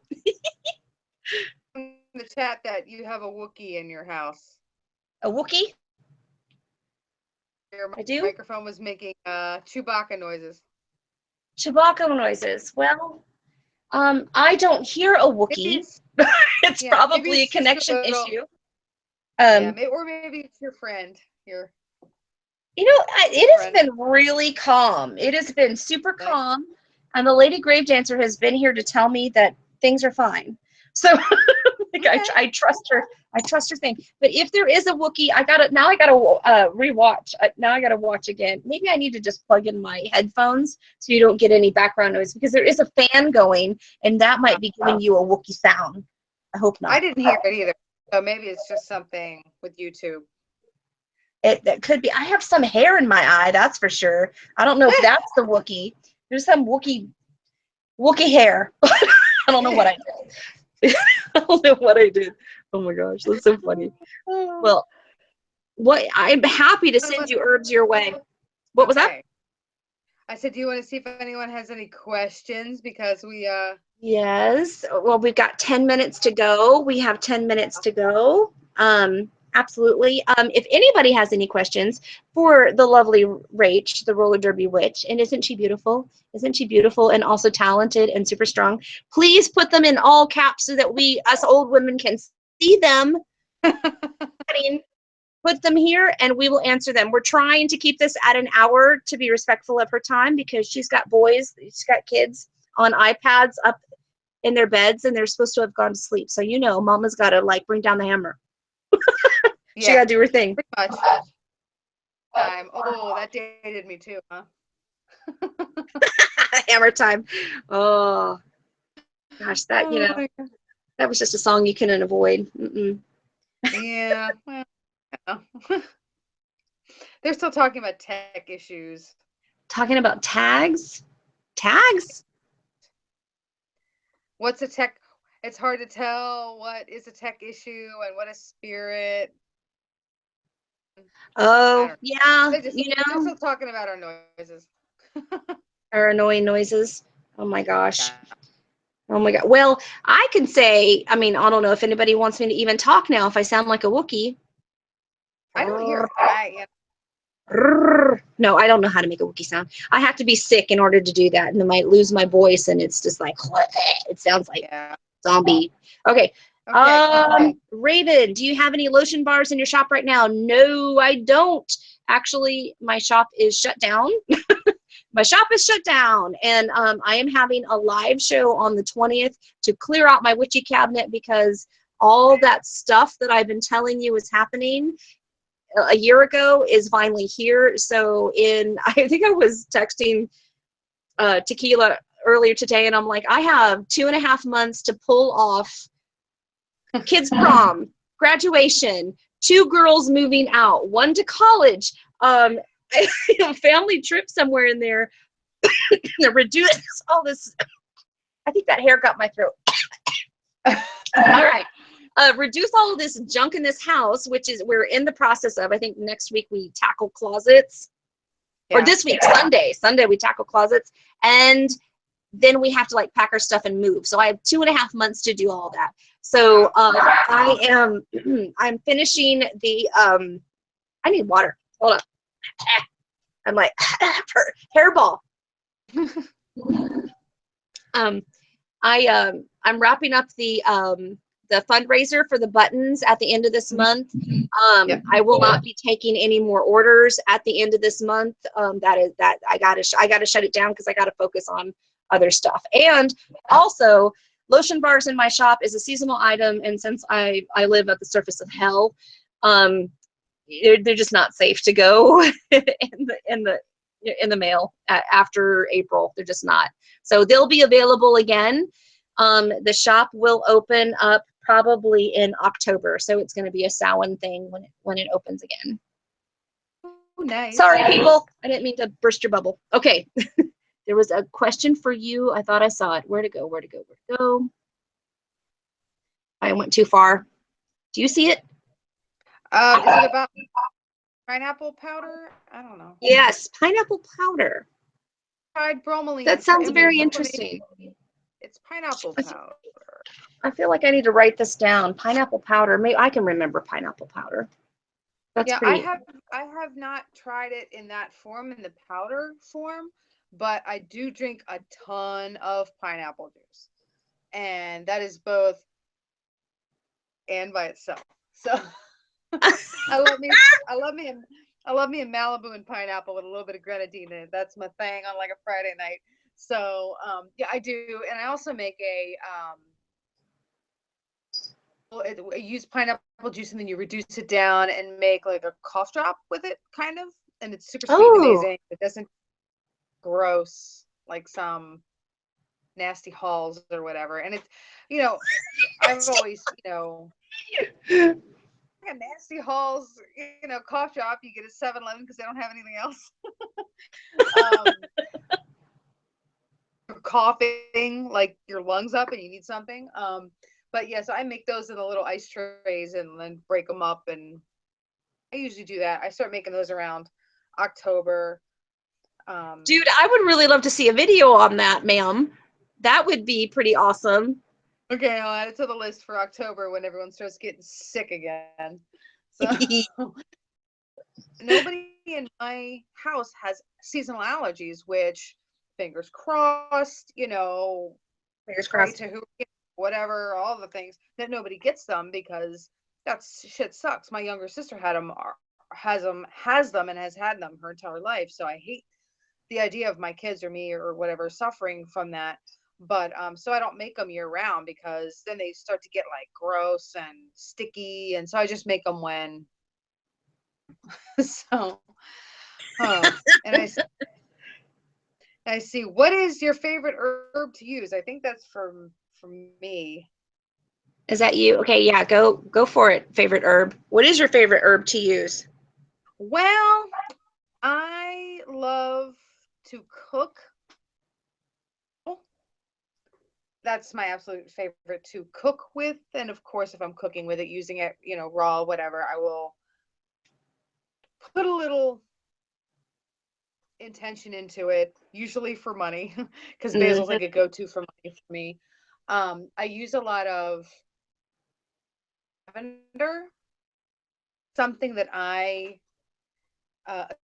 In the chat that you have a Wookiee in your house. A Wookiee? Your I do? microphone was making Chewbacca noises. Chewbacca noises. Well, I don't hear a Wookiee. It's probably a connection issue. Or maybe it's your friend here. You know, it has been really calm. It has been super calm. And the Lady Gravedancer has been here to tell me that things are fine. So I trust her. I trust her thing. But if there is a Wookiee, I gotta rewatch. Now I gotta watch again. Maybe I need to just plug in my headphones so you don't get any background noise, because there is a fan going, and that might be giving you a Wookiee sound. I hope not. I didn't hear it either. So maybe it's just something with YouTube. That could be. I have some hair in my eye, that's for sure. I don't know if that's the Wookiee. There's some Wookiee hair. I don't know what I did. I don't know what I did. Oh my gosh, that's so funny. Well, I'm happy to send you herbs your way. What was that? I said, do you want to see if anyone has any questions? Because we Yes. Well, we've got 10 minutes to go. We have 10 minutes to go. Absolutely. If anybody has any questions for the lovely Rach, the roller derby witch, and isn't she beautiful? Isn't she beautiful and also talented and super strong? Please put them in all caps so that us old women can see them. Put them here and we will answer them. We're trying to keep this at an hour to be respectful of her time, because she's got she's got kids on iPads up in their beds and they're supposed to have gone to sleep. So, mama's got to bring down the hammer. She got to do her thing. Pretty much. Oh, that dated me too, huh? Hammer time. Oh, gosh, that was just a song you couldn't avoid. Yeah. Well, they're still talking about tech issues. Talking about tags? Tags? What's a tech? It's hard to tell what is a tech issue and what is spirit. Oh, yeah. They're still talking about our noises. Our annoying noises. Oh my gosh. Oh my God. Well, I can say, I mean, I don't know if anybody wants me to even talk now if I sound like a Wookiee. I don't hear No, I don't know how to make a Wookiee sound. I have to be sick in order to do that, and I might lose my voice, and it's just like, it sounds like zombie. Okay. Raven, do you have any lotion bars in your shop right now? No, I don't. Actually, my shop is shut down. My shop is shut down, and I am having a live show on the 20th to clear out my witchy cabinet because all that stuff that I've been telling you is happening a year ago is finally here. So I think I was texting Tequila earlier today, and I'm like, I have 2.5 months to pull off kids prom, graduation, 2 girls moving out, 1 to college, family trip somewhere in there. Reduce all this. I think that hair got my throat. All right. Reduce all of this junk in this house, which is we're in the process of. I think next week we tackle closets, or this week, Sunday we tackle closets, and then we have to like pack our stuff and move. So I have 2.5 months to do all that. So I'm finishing the I need water. Hold on. I'm like hairball. I'm wrapping up the fundraiser for the buttons at the end of this month. I will not be taking any more orders at the end of this month. I gotta shut it down because I gotta focus on other stuff. And also, lotion bars in my shop is a seasonal item, and since I live at the surface of hell, they're just not safe to go in the mail after April. They're just not. So they'll be available again. The shop will open up probably in October, so it's going to be a Samhain thing when it opens again. Oh, nice. Sorry, people. I didn't mean to burst your bubble. Okay. There was a question for you. I thought I saw it. Where to go? Where to go? Where to go? I went too far. Do you see it? Is it about pineapple powder? I don't know. Yes, pineapple powder. Tried bromelain. That sounds very interesting. It's pineapple powder. I feel like I need to write this down. Pineapple powder. Maybe I can remember pineapple powder. That's pretty. I have not tried it in that form, in the powder form, but I do drink a ton of pineapple juice, and that is both and by itself. So I love me in Malibu and pineapple with a little bit of grenadine in it. That's my thing on like a Friday night. So yeah, I do, and I also make I use pineapple juice, and then you reduce it down and make like a cough drop with it, kind of, and it's super sweet and amazing. It doesn't gross like some nasty halls or whatever, and it's, I've always, a nasty halls, cough drop you get at 7-Eleven because they don't have anything else. Coughing like your lungs up and you need something. But yeah, so I make those in the little ice trays and then break them up, and I usually do that. I start making those around October. Dude, I would really love to see a video on that, ma'am. That would be pretty awesome. Okay, I'll add it to the list for October when everyone starts getting sick again. So nobody in my house has seasonal allergies, which, fingers crossed, fingers crossed, to who, whatever, all the things, that nobody gets them, because that shit sucks. My younger sister has them and has had them her entire life. So I hate the idea of my kids or me or whatever suffering from that. But so I don't make them year round, because then they start to get like gross and sticky, and so I just make them when so and I see, what is your favorite herb to use? I think that's from me. Is that you? Okay, yeah, go for it. Favorite herb. What is your favorite herb to use? Well, I love to cook. That's my absolute favorite to cook with. And of course, if I'm cooking with it, using it, raw, whatever, I will put a little intention into it, usually for money, because basil's like a go-to for money for me. I use a lot of lavender, something that I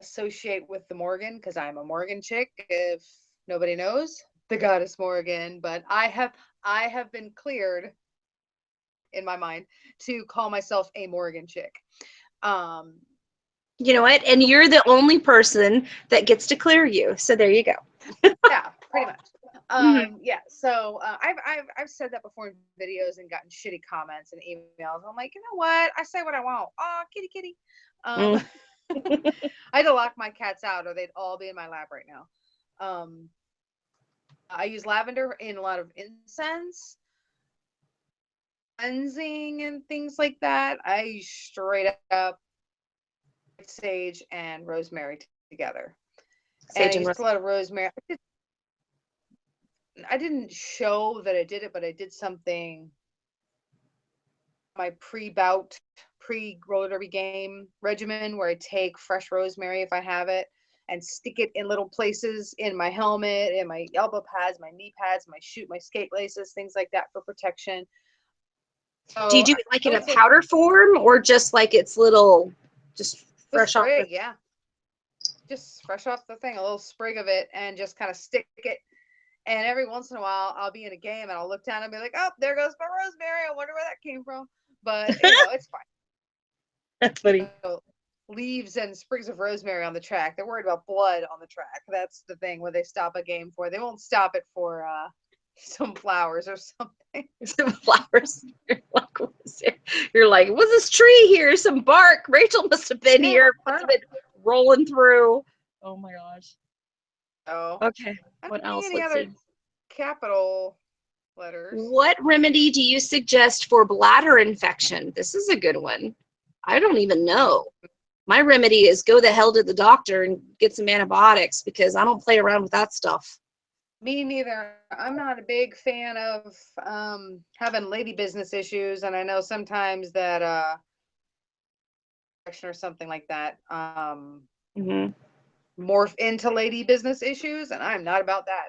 associate with the Morgan, because I'm a Morgan chick. If nobody knows, the goddess Morgan, but I have been cleared in my mind to call myself a Morgan chick. Um, You know what? And you're the only person that gets to clear you. So there you go. yeah, pretty much. Yeah. So I've said that before in videos and gotten shitty comments and emails. I'm like, you know what? I say what I want. Oh, kitty, kitty. Mm. I had to lock my cats out, or they'd all be in my lap right now. I use lavender in a lot of incense, cleansing, and things like that. I use straight up sage and rosemary together. And I Sage and used rose. a lot of rosemary. I didn't show that I did it, but I did something. My pre-bout, pre-roller derby game regimen, where I take fresh rosemary if I have it, and stick it in little places in my helmet, in my elbow pads, my knee pads, my skate laces, things like that for protection. Do you So do it like I in a would say powder form or just like it's little, just the fresh off the? sprig, yeah, just fresh off the thing, a little sprig of it, and just kind of stick it. And every once in a while, I'll be in a game and I'll look down and be like, "Oh, there goes my rosemary. I wonder where that came from." But it's fine. That's funny. So, leaves and sprigs of rosemary on the track. They're worried about blood on the track. That's the thing where they stop a game for. They won't stop it for some flowers or something. Some flowers. You're like, what is it? You're like, was this tree here? Some bark. Rachel must have been here. Must have been rolling through. Oh my gosh. Oh, Okay. I What don't think else? any Let's other see. capital letters. What remedy do you suggest for bladder infection? This is a good one. I don't even know. My remedy is go the hell to the doctor and get some antibiotics because I don't play around with that stuff. Me neither. I'm not a big fan of having lady business issues, and I know sometimes that or something like that Mm-hmm. morph into lady business issues, and I'm not about that.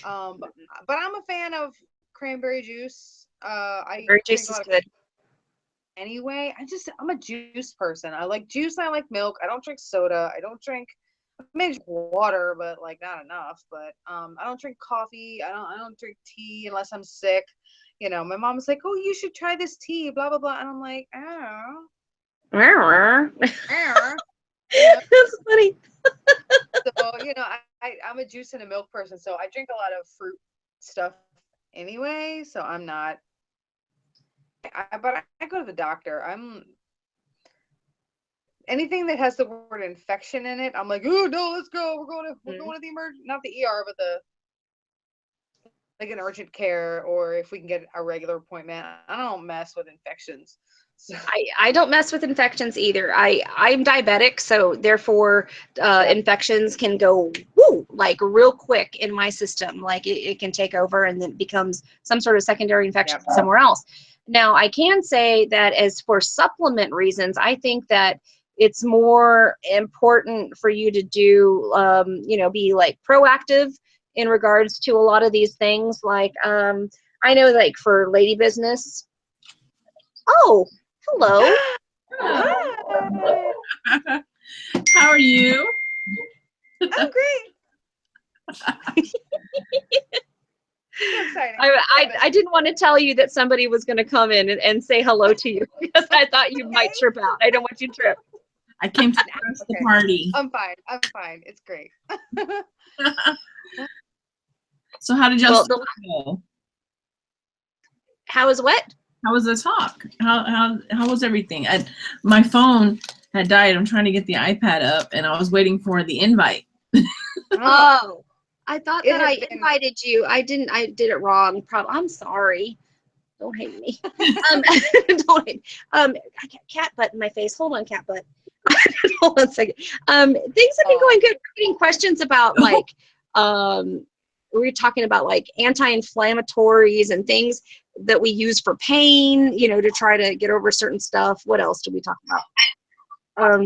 But I'm a fan of cranberry juice. I Very drink juice a is lot of good. anyway. I'm a juice person. I like juice. I like milk. I don't drink soda. I may drink water, but like not enough. But I don't drink coffee. I don't drink tea unless I'm sick. My mom's like, "Oh, you should try this tea." Blah blah blah, and I'm like, "Oh, oh." That's funny. So I'm a juice and a milk person. So I drink a lot of fruit stuff anyway. So I'm not. But I go to the doctor. Anything that has the word infection in it, I'm like, "Oh no, let's go. We're going to the not the ER, but the like an urgent care, or if we can get a regular appointment." I don't mess with infections. So, I don't mess with infections either. I'm diabetic, so therefore infections can go woo, like real quick in my system. Like it can take over and then it becomes some sort of secondary infection somewhere else. Now, I can say that as for supplement reasons, I think that it's more important for you to do, be like proactive in regards to a lot of these things. Like I know, like for lady business. Oh, hello. Hi. How are you? I'm great. So exciting. I didn't want to tell you that somebody was going to come in and say hello to you because I thought you might trip out. I don't want you to trip. I came to crash the party. I'm fine. It's great. So how did y'all go? How is what? How was the talk? How was everything? My phone had died. I'm trying to get the iPad up, and I was waiting for the invite. Oh, I thought that I invited you. I didn't. I did it wrong. I'm sorry. Don't hate me. Don't hate. I got cat butt in my face. Hold on, cat butt. Hold on a second. Things have been going good. We're getting questions about like, we were talking about like anti-inflammatories and things that we use for pain, to try to get over certain stuff. What else did we talk about?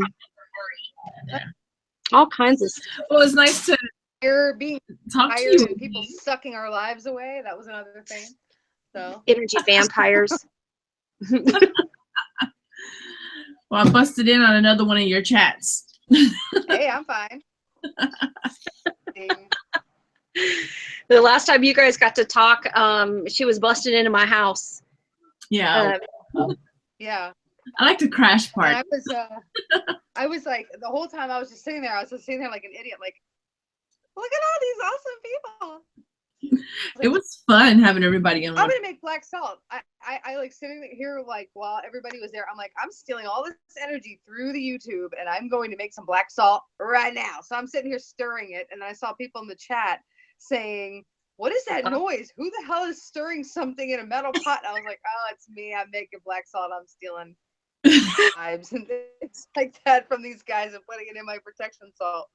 All kinds of stuff. Well, it's nice to You're being talk to tired you. and people sucking our lives away. That was another thing. So Energy vampires. Well, I busted in on another one of your chats. hey, I'm fine. The last time you guys got to talk, she was busted into my house. Yeah. Yeah. I like to crash And party. I was like, the whole time I was just sitting there, I was just sitting there like an idiot, like, look at all these awesome people. It was fun having everybody in I'm one. gonna make black salt. I like sitting here like while everybody was there. I'm like, I'm stealing all this energy through the YouTube, and I'm going to make some black salt right now. So I'm sitting here stirring it, and I saw people in the chat saying, "What is that noise? Who the hell is stirring something in a metal pot?" And I was like, "Oh, it's me. I'm making black salt. I'm stealing vibes and things like that from these guys and putting it in my protection salt."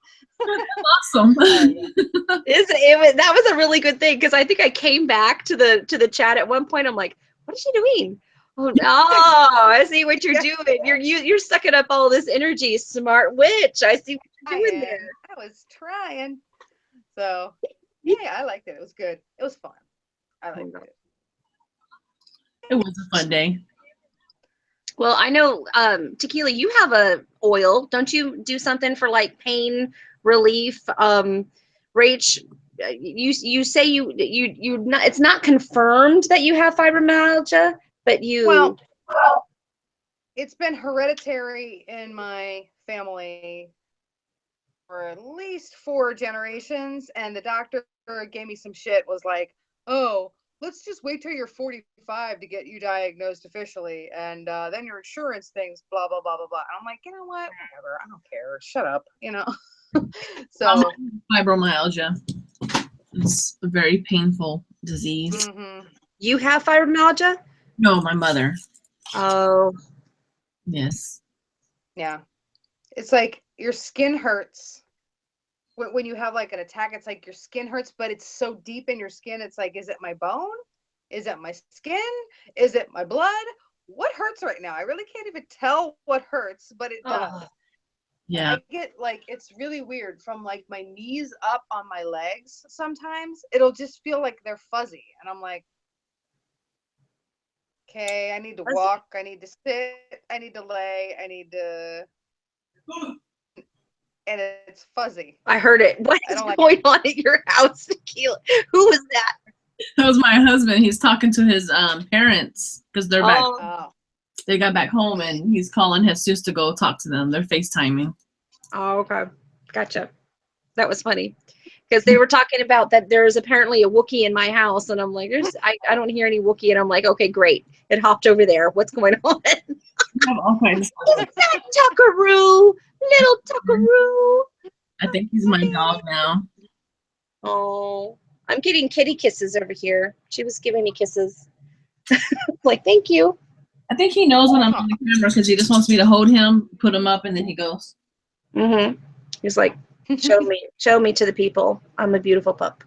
Awesome. That was a really good thing because I think I came back to the chat at one point. I'm like, what is she doing? Oh no, I see what you're doing. You're sucking up all this energy, smart witch. I see what you're doing there. I was trying. So yeah, I liked it. It was good. It was fun. I liked it. It was a fun day. Well, I know, Tequila, you have a oil. Don't you do something for like pain relief? Rach, you say you not, it's not confirmed that you have fibromyalgia, but you. Well, it's been hereditary in my family for at least 4 generations, and the doctor gave me some shit, was like, oh, let's just wait till you're 45 to get you diagnosed officially, and then your insurance things, blah, blah, blah, blah, blah. And I'm like, you know what? Whatever. I don't care. Shut up, you know? So Fibromyalgia. It's a very painful disease. Mm-hmm. You have fibromyalgia? No, my mother. Oh. Yes. Yeah. It's like your skin hurts. When you have like an attack, it's like your skin hurts, but it's so deep in your skin. It's like, is it my bone? Is it my skin? Is it my blood? What hurts right now? I really can't even tell what hurts, but it does. Yeah. I get like, it's really weird from like my knees up on my legs. Sometimes it'll just feel like they're fuzzy. And I'm like, okay, I need to walk. I need to sit. I need to lay. I need to... And it's fuzzy. I heard it. What is going on at your house, Tequila? Who was that? That was my husband. He's talking to his parents because they're back. They got back home, and he's calling Jesus to go talk to them. They're FaceTiming. Oh, okay. Gotcha. That was funny because they were talking about that there's apparently a Wookiee in my house, and I'm like, I don't hear any Wookiee, and I'm like, okay, great. It hopped over there. What's going on? Okay. Is that Tuckaroo? Little Tuckaroo. I think he's my dog now. Oh, I'm getting kitty kisses over here. She was giving me kisses. Like, thank you. I think he knows when I'm on the camera because he just wants me to hold him, put him up, and then he goes. Mm-hmm. He's like, show me to the people. I'm a beautiful pup.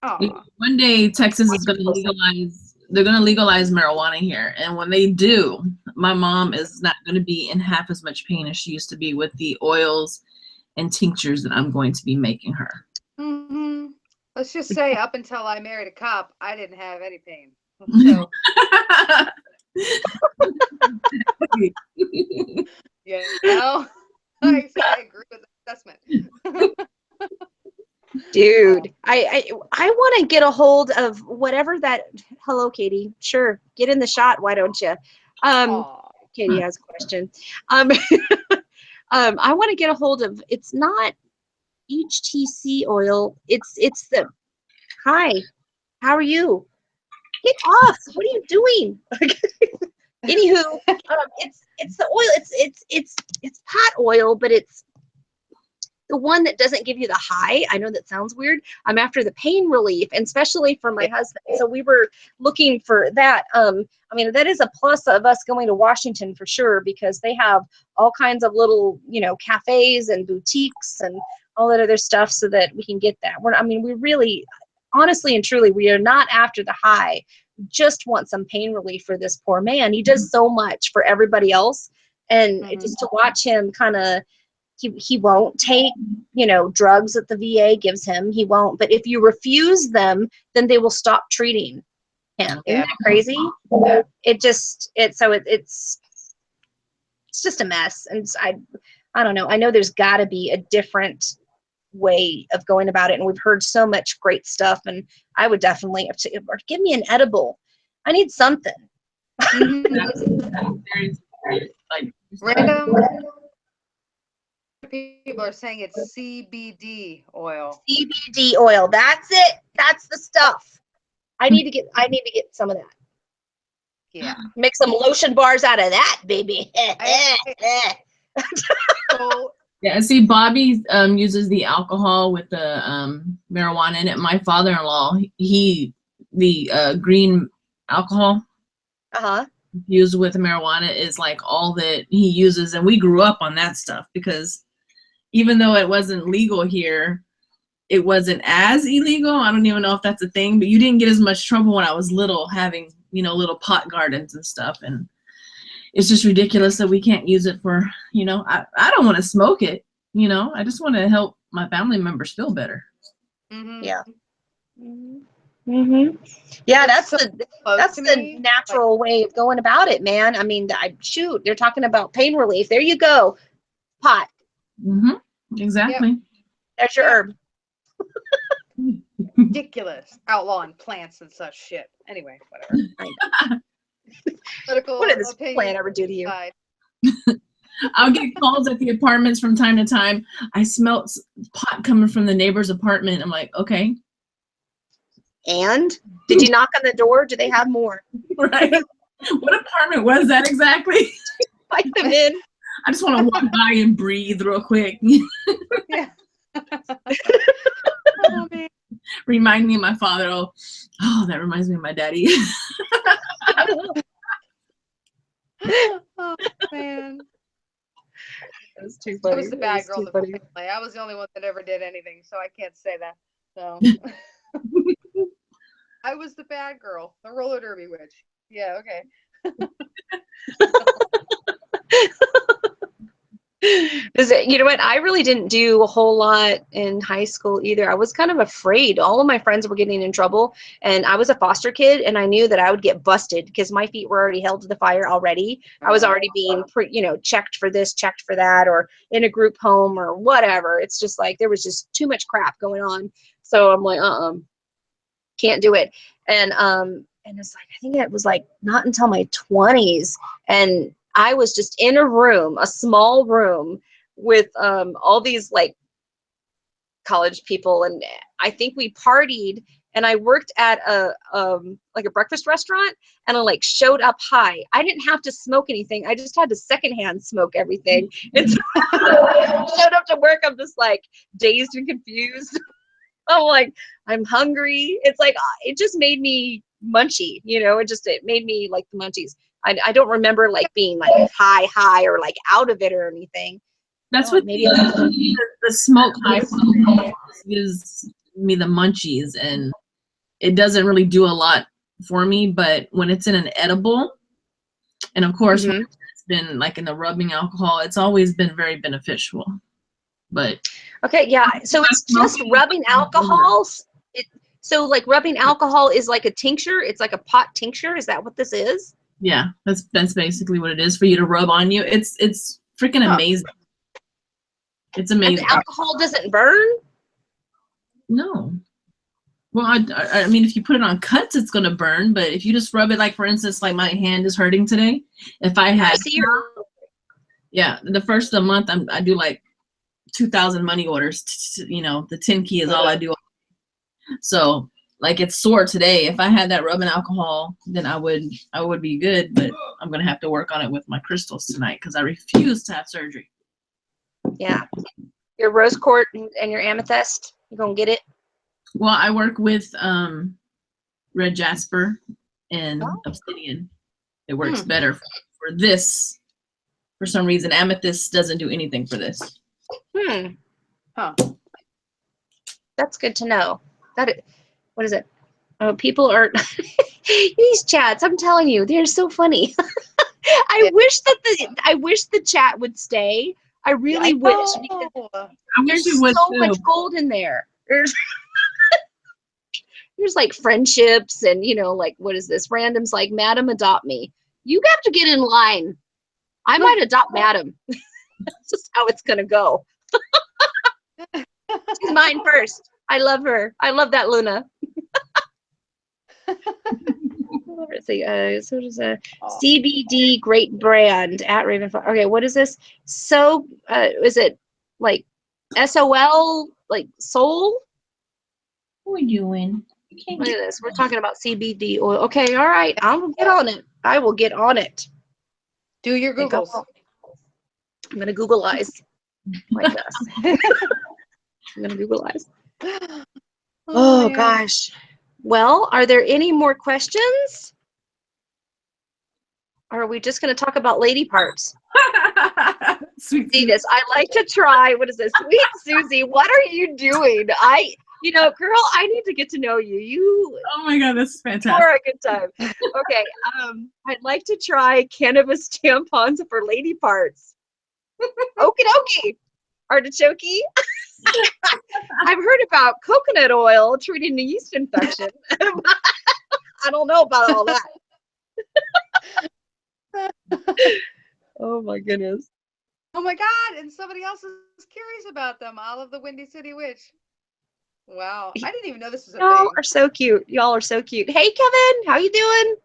One day, Texas is going to legalize. They're going to legalize marijuana here, and when they do, my mom is not going to be in half as much pain as she used to be with the oils and tinctures that I'm going to be making her. Mm-hmm. Let's just say, up until I married a cop, I didn't have any pain. So. Yeah, no, I agree with the assessment. Dude, I want to get a hold of whatever that. Hello, Katie. Sure, get in the shot. Why don't you? Katie has a question. I want to get a hold of. It's not HTC oil. It's the. Hi, how are you? Get off! What are you doing? Anywho, it's the oil. It's pot oil, but it's the one that doesn't give you the high. I know that sounds weird. I'm after the pain relief, and especially for my husband. So we were looking for that. I mean, that is a plus of us going to Washington for sure, because they have all kinds of little, cafes and boutiques and all that other stuff so that we can get that. We really, honestly and truly, we are not after the high. We just want some pain relief for this poor man. He does so much for everybody else. And just to watch him kind of, he won't take, drugs that the VA gives him. He won't. But if you refuse them, then they will stop treating. Yeah, isn't Yeah. that crazy? It's just a mess. And I don't know. I know there's got to be a different way of going about it, and we've heard so much great stuff. And I would definitely or give me an edible. I need something. Like, Random people are saying it's CBD oil. CBD oil. That's it. That's the stuff. I need to get some of that. Yeah. Make some lotion bars out of that, baby. So yeah, see, Bobby uses the alcohol with the marijuana in it. My father-in-law, the green alcohol used with marijuana is like all that he uses, and we grew up on that stuff because even though it wasn't legal here, it wasn't as illegal. I don't even know if that's a thing, but you didn't get as much trouble when I was little having, little pot gardens and stuff. And it's just ridiculous that we can't use it for, I don't want to smoke it, I just want to help my family members feel better. Yeah. Yeah, that's the natural way of going about it, man. I mean, they're talking about pain relief. There you go. Pot. Exactly. Yep. There's your herb. Ridiculous. Outlawing plants and such shit. Anyway, whatever. What did this plant ever do to you? I'll get calls at the apartments from time to time. I smelt pot coming from the neighbor's apartment. I'm like, okay. And did you knock on the door? Do they have more? Right. What apartment was that exactly? Invite them in. I just want to walk by and breathe real quick. Yeah. Oh, man. Remind me of my father. Oh, that reminds me of my daddy. Oh, man. That was too funny. I was the bad girl in the family. I was the only one that ever did anything, so I can't say that. So I was the bad girl, the roller derby witch. Yeah, okay. You know what? I really didn't do a whole lot in high school either. I was kind of afraid. All of my friends were getting in trouble, and I was a foster kid, and I knew that I would get busted because my feet were already held to the fire already. I was already being, checked for this, checked for that, or in a group home or whatever. It's just like there was just too much crap going on. So I'm like, can't do it. And it's like I think it was like not until my 20s, and I was just in a small room with all these like college people, and I think we partied, and I worked at a breakfast restaurant, and I like showed up high. I didn't have to smoke anything. I just had to secondhand smoke everything. And so I showed up to work. I'm just like dazed and confused. I'm like, I'm hungry. It's like, it just made me munchy, it made me like the munchies. I don't remember like being like high or like out of it or anything. That's what maybe the smoke high gives me the munchies, and it doesn't really do a lot for me. But when it's in an edible, and of course when it's been like in the rubbing alcohol, it's always been very beneficial. But okay, yeah. So it's just rubbing alcohols. So like rubbing alcohol is like a tincture. It's like a pot tincture. Is that what this is? Yeah, that's basically what it is for you to rub on you. It's freaking amazing. It's amazing. And the alcohol doesn't burn? No. Well, I mean, if you put it on cuts, it's gonna burn. But if you just rub it, like for instance, like my hand is hurting today. If I had, the first of the month, I do like 2,000 money orders. The 10 key is all I do. So. Like it's sore today. If I had that rubbing alcohol, then I would be good. But I'm gonna have to work on it with my crystals tonight because I refuse to have surgery. Yeah, your rose quartz and your amethyst. You gonna get it? Well, I work with red jasper and obsidian. It works better for this. For some reason, amethyst doesn't do anything for this. Huh. That's good to know. What is it? Oh, people are these chats. I'm telling you, they're so funny. I wish the chat would stay. I really wish, because there's so much gold in there. There's there's like friendships and, you know, like, what is this? Random's like, Madam, adopt me. You have to get in line. I might adopt Madam. That's just how it's going to go. She's mine first. I love her. I love that Luna. Let's see. So does a CBD great brand at Ravenfly. Okay, what is this? So is it like SOL, like soul? What are we doing? Look at this. We're talking about CBD oil. Okay, all right. I will get on it. I will get on it. Do your Googles. I'm gonna Google eyes like this. I'm gonna Google eyes. Oh gosh. Well, are there any more questions? Or are we just going to talk about lady parts? Sweet. See this. I like to try. What is this? Sweet Susie, what are you doing? You know, girl, I need to get to know you. Oh my God, that's fantastic. For a good time. Okay. I'd like to try cannabis tampons for lady parts. Okie dokie. Artichoke. I've heard about coconut oil treating the yeast infection. I don't know about all that. Oh my goodness. Oh my God, and somebody else is curious about them. Olive the Windy City Witch. Wow. I didn't even know this was a thing. Y'all are so cute. Y'all are so cute. Hey Kevin, how you doing?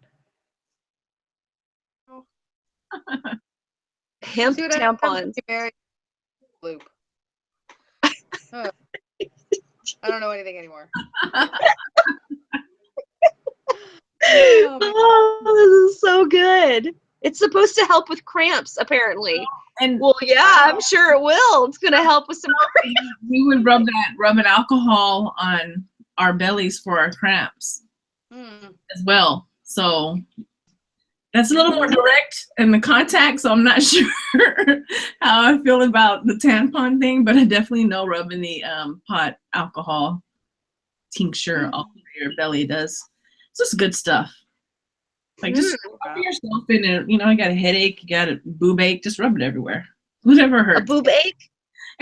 Hemp tampons. Loop. Oh. I don't know anything anymore. Oh, this is so good. It's supposed to help with cramps, apparently. And well, yeah, I'm sure it will. It's going to help with some cramps. We would rub an alcohol on our bellies for our cramps as well. So that's a little more direct in the contact. So I'm not sure how I feel about the tampon thing, but I definitely know rubbing the pot alcohol tincture all over your belly does. It's just good stuff. Like just rub yourself in it. You know, you got a headache, you got a boob ache, just rub it everywhere. Whatever hurts. A boob ache?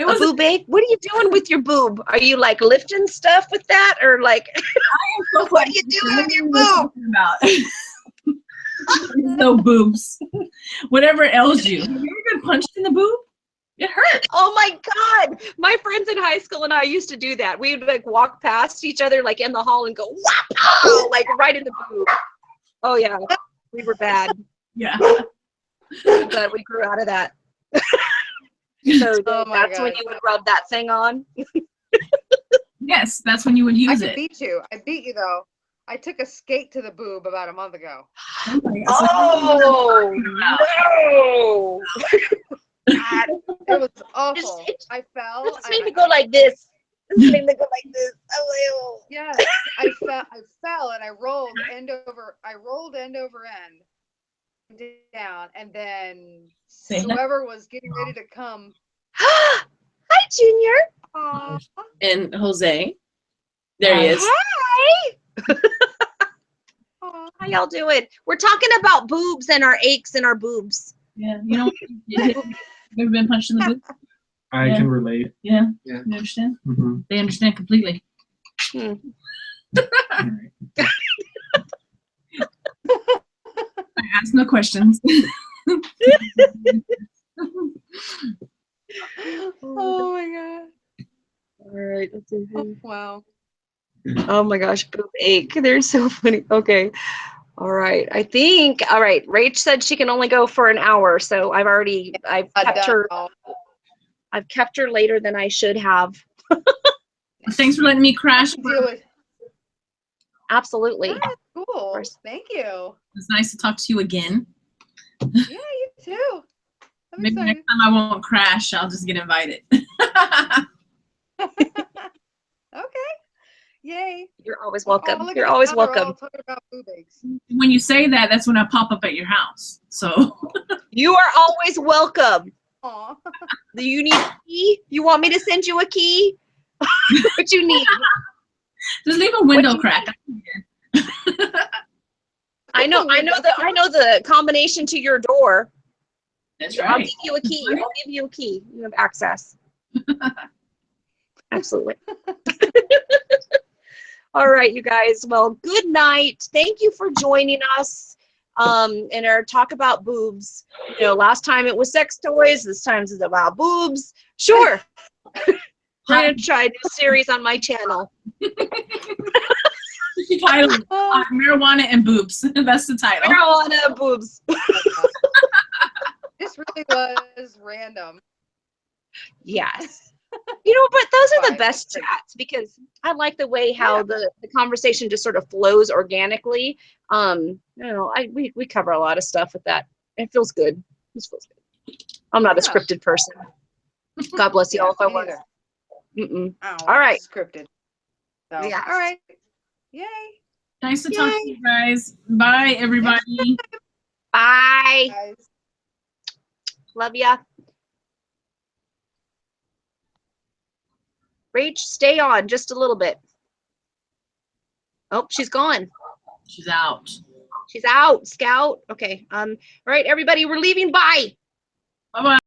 A boob ache? What are you doing with your boob? Are you like lifting stuff with that, or like what are you doing with your boob? No boobs. Whatever ails you. Have you ever been punched in the boob? It hurts. Oh my God. My friends in high school and I used to do that. We would like walk past each other like in the hall and go, wow, like right in the boob. Oh yeah. We were bad. Yeah. But we grew out of that. So that's when you would rub that thing on? Yes, that's when you would use it. I beat you. I beat you though. I took a skate to the boob about a month ago. Oh no! God. It was awful. I fell. This made me go like this. This made me go like this. Oh, yes, I fell and I rolled end over end down, and then whoever was getting ready to come. Hi, Junior. Aww. And Jose. There he is. Hi. How y'all doing? We're talking about boobs and our aches and our boobs. Yeah, you know, you've ever been punched in the boob? I can relate. Yeah. Yeah. You understand? Mm-hmm. They understand completely. Right. I ask no questions. Oh my God. All right. Let's see. Oh, wow. Oh my gosh, boob ache. They're so funny. Okay. All right. All right. Rach said she can only go for an hour, so I've kept her later than I should have. Thanks for letting me crash. Absolutely. Yeah, cool. Thank you. It's nice to talk to you again. Yeah, you too. Maybe next time I won't crash. I'll just get invited. Okay. Yay. You're always welcome. You're always welcome. Talking about boob aches. When you say that, that's when I pop up at your house. So you are always welcome. Aw. Do you need a key? You want me to send you a key? What you need? Just leave a window crack. I know the combination to your door. That's right. I'll give you a key. You have access. Absolutely. All right, you guys. Well, good night. Thank you for joining us in our talk about boobs. You know, last time it was sex toys. This time it's about boobs. Sure. We're going to try a new series on my channel. The title, marijuana and boobs. That's the title. Marijuana and boobs. This really was random. Yes. You know, but those are the Fine. best chats because I like the way how the conversation just sort of flows organically. You know, we cover a lot of stuff with that. It feels good. It feels good. I'm not a scripted person. God bless y'all if I was. All right. Scripted. So, Yeah. all right. Yay. Nice to talk to you guys. Bye, everybody. Bye. Guys. Love ya. Rach, stay on just a little bit. Oh, she's gone. She's out. She's out. Scout. Okay. All right, everybody, we're leaving. Bye. Bye-bye.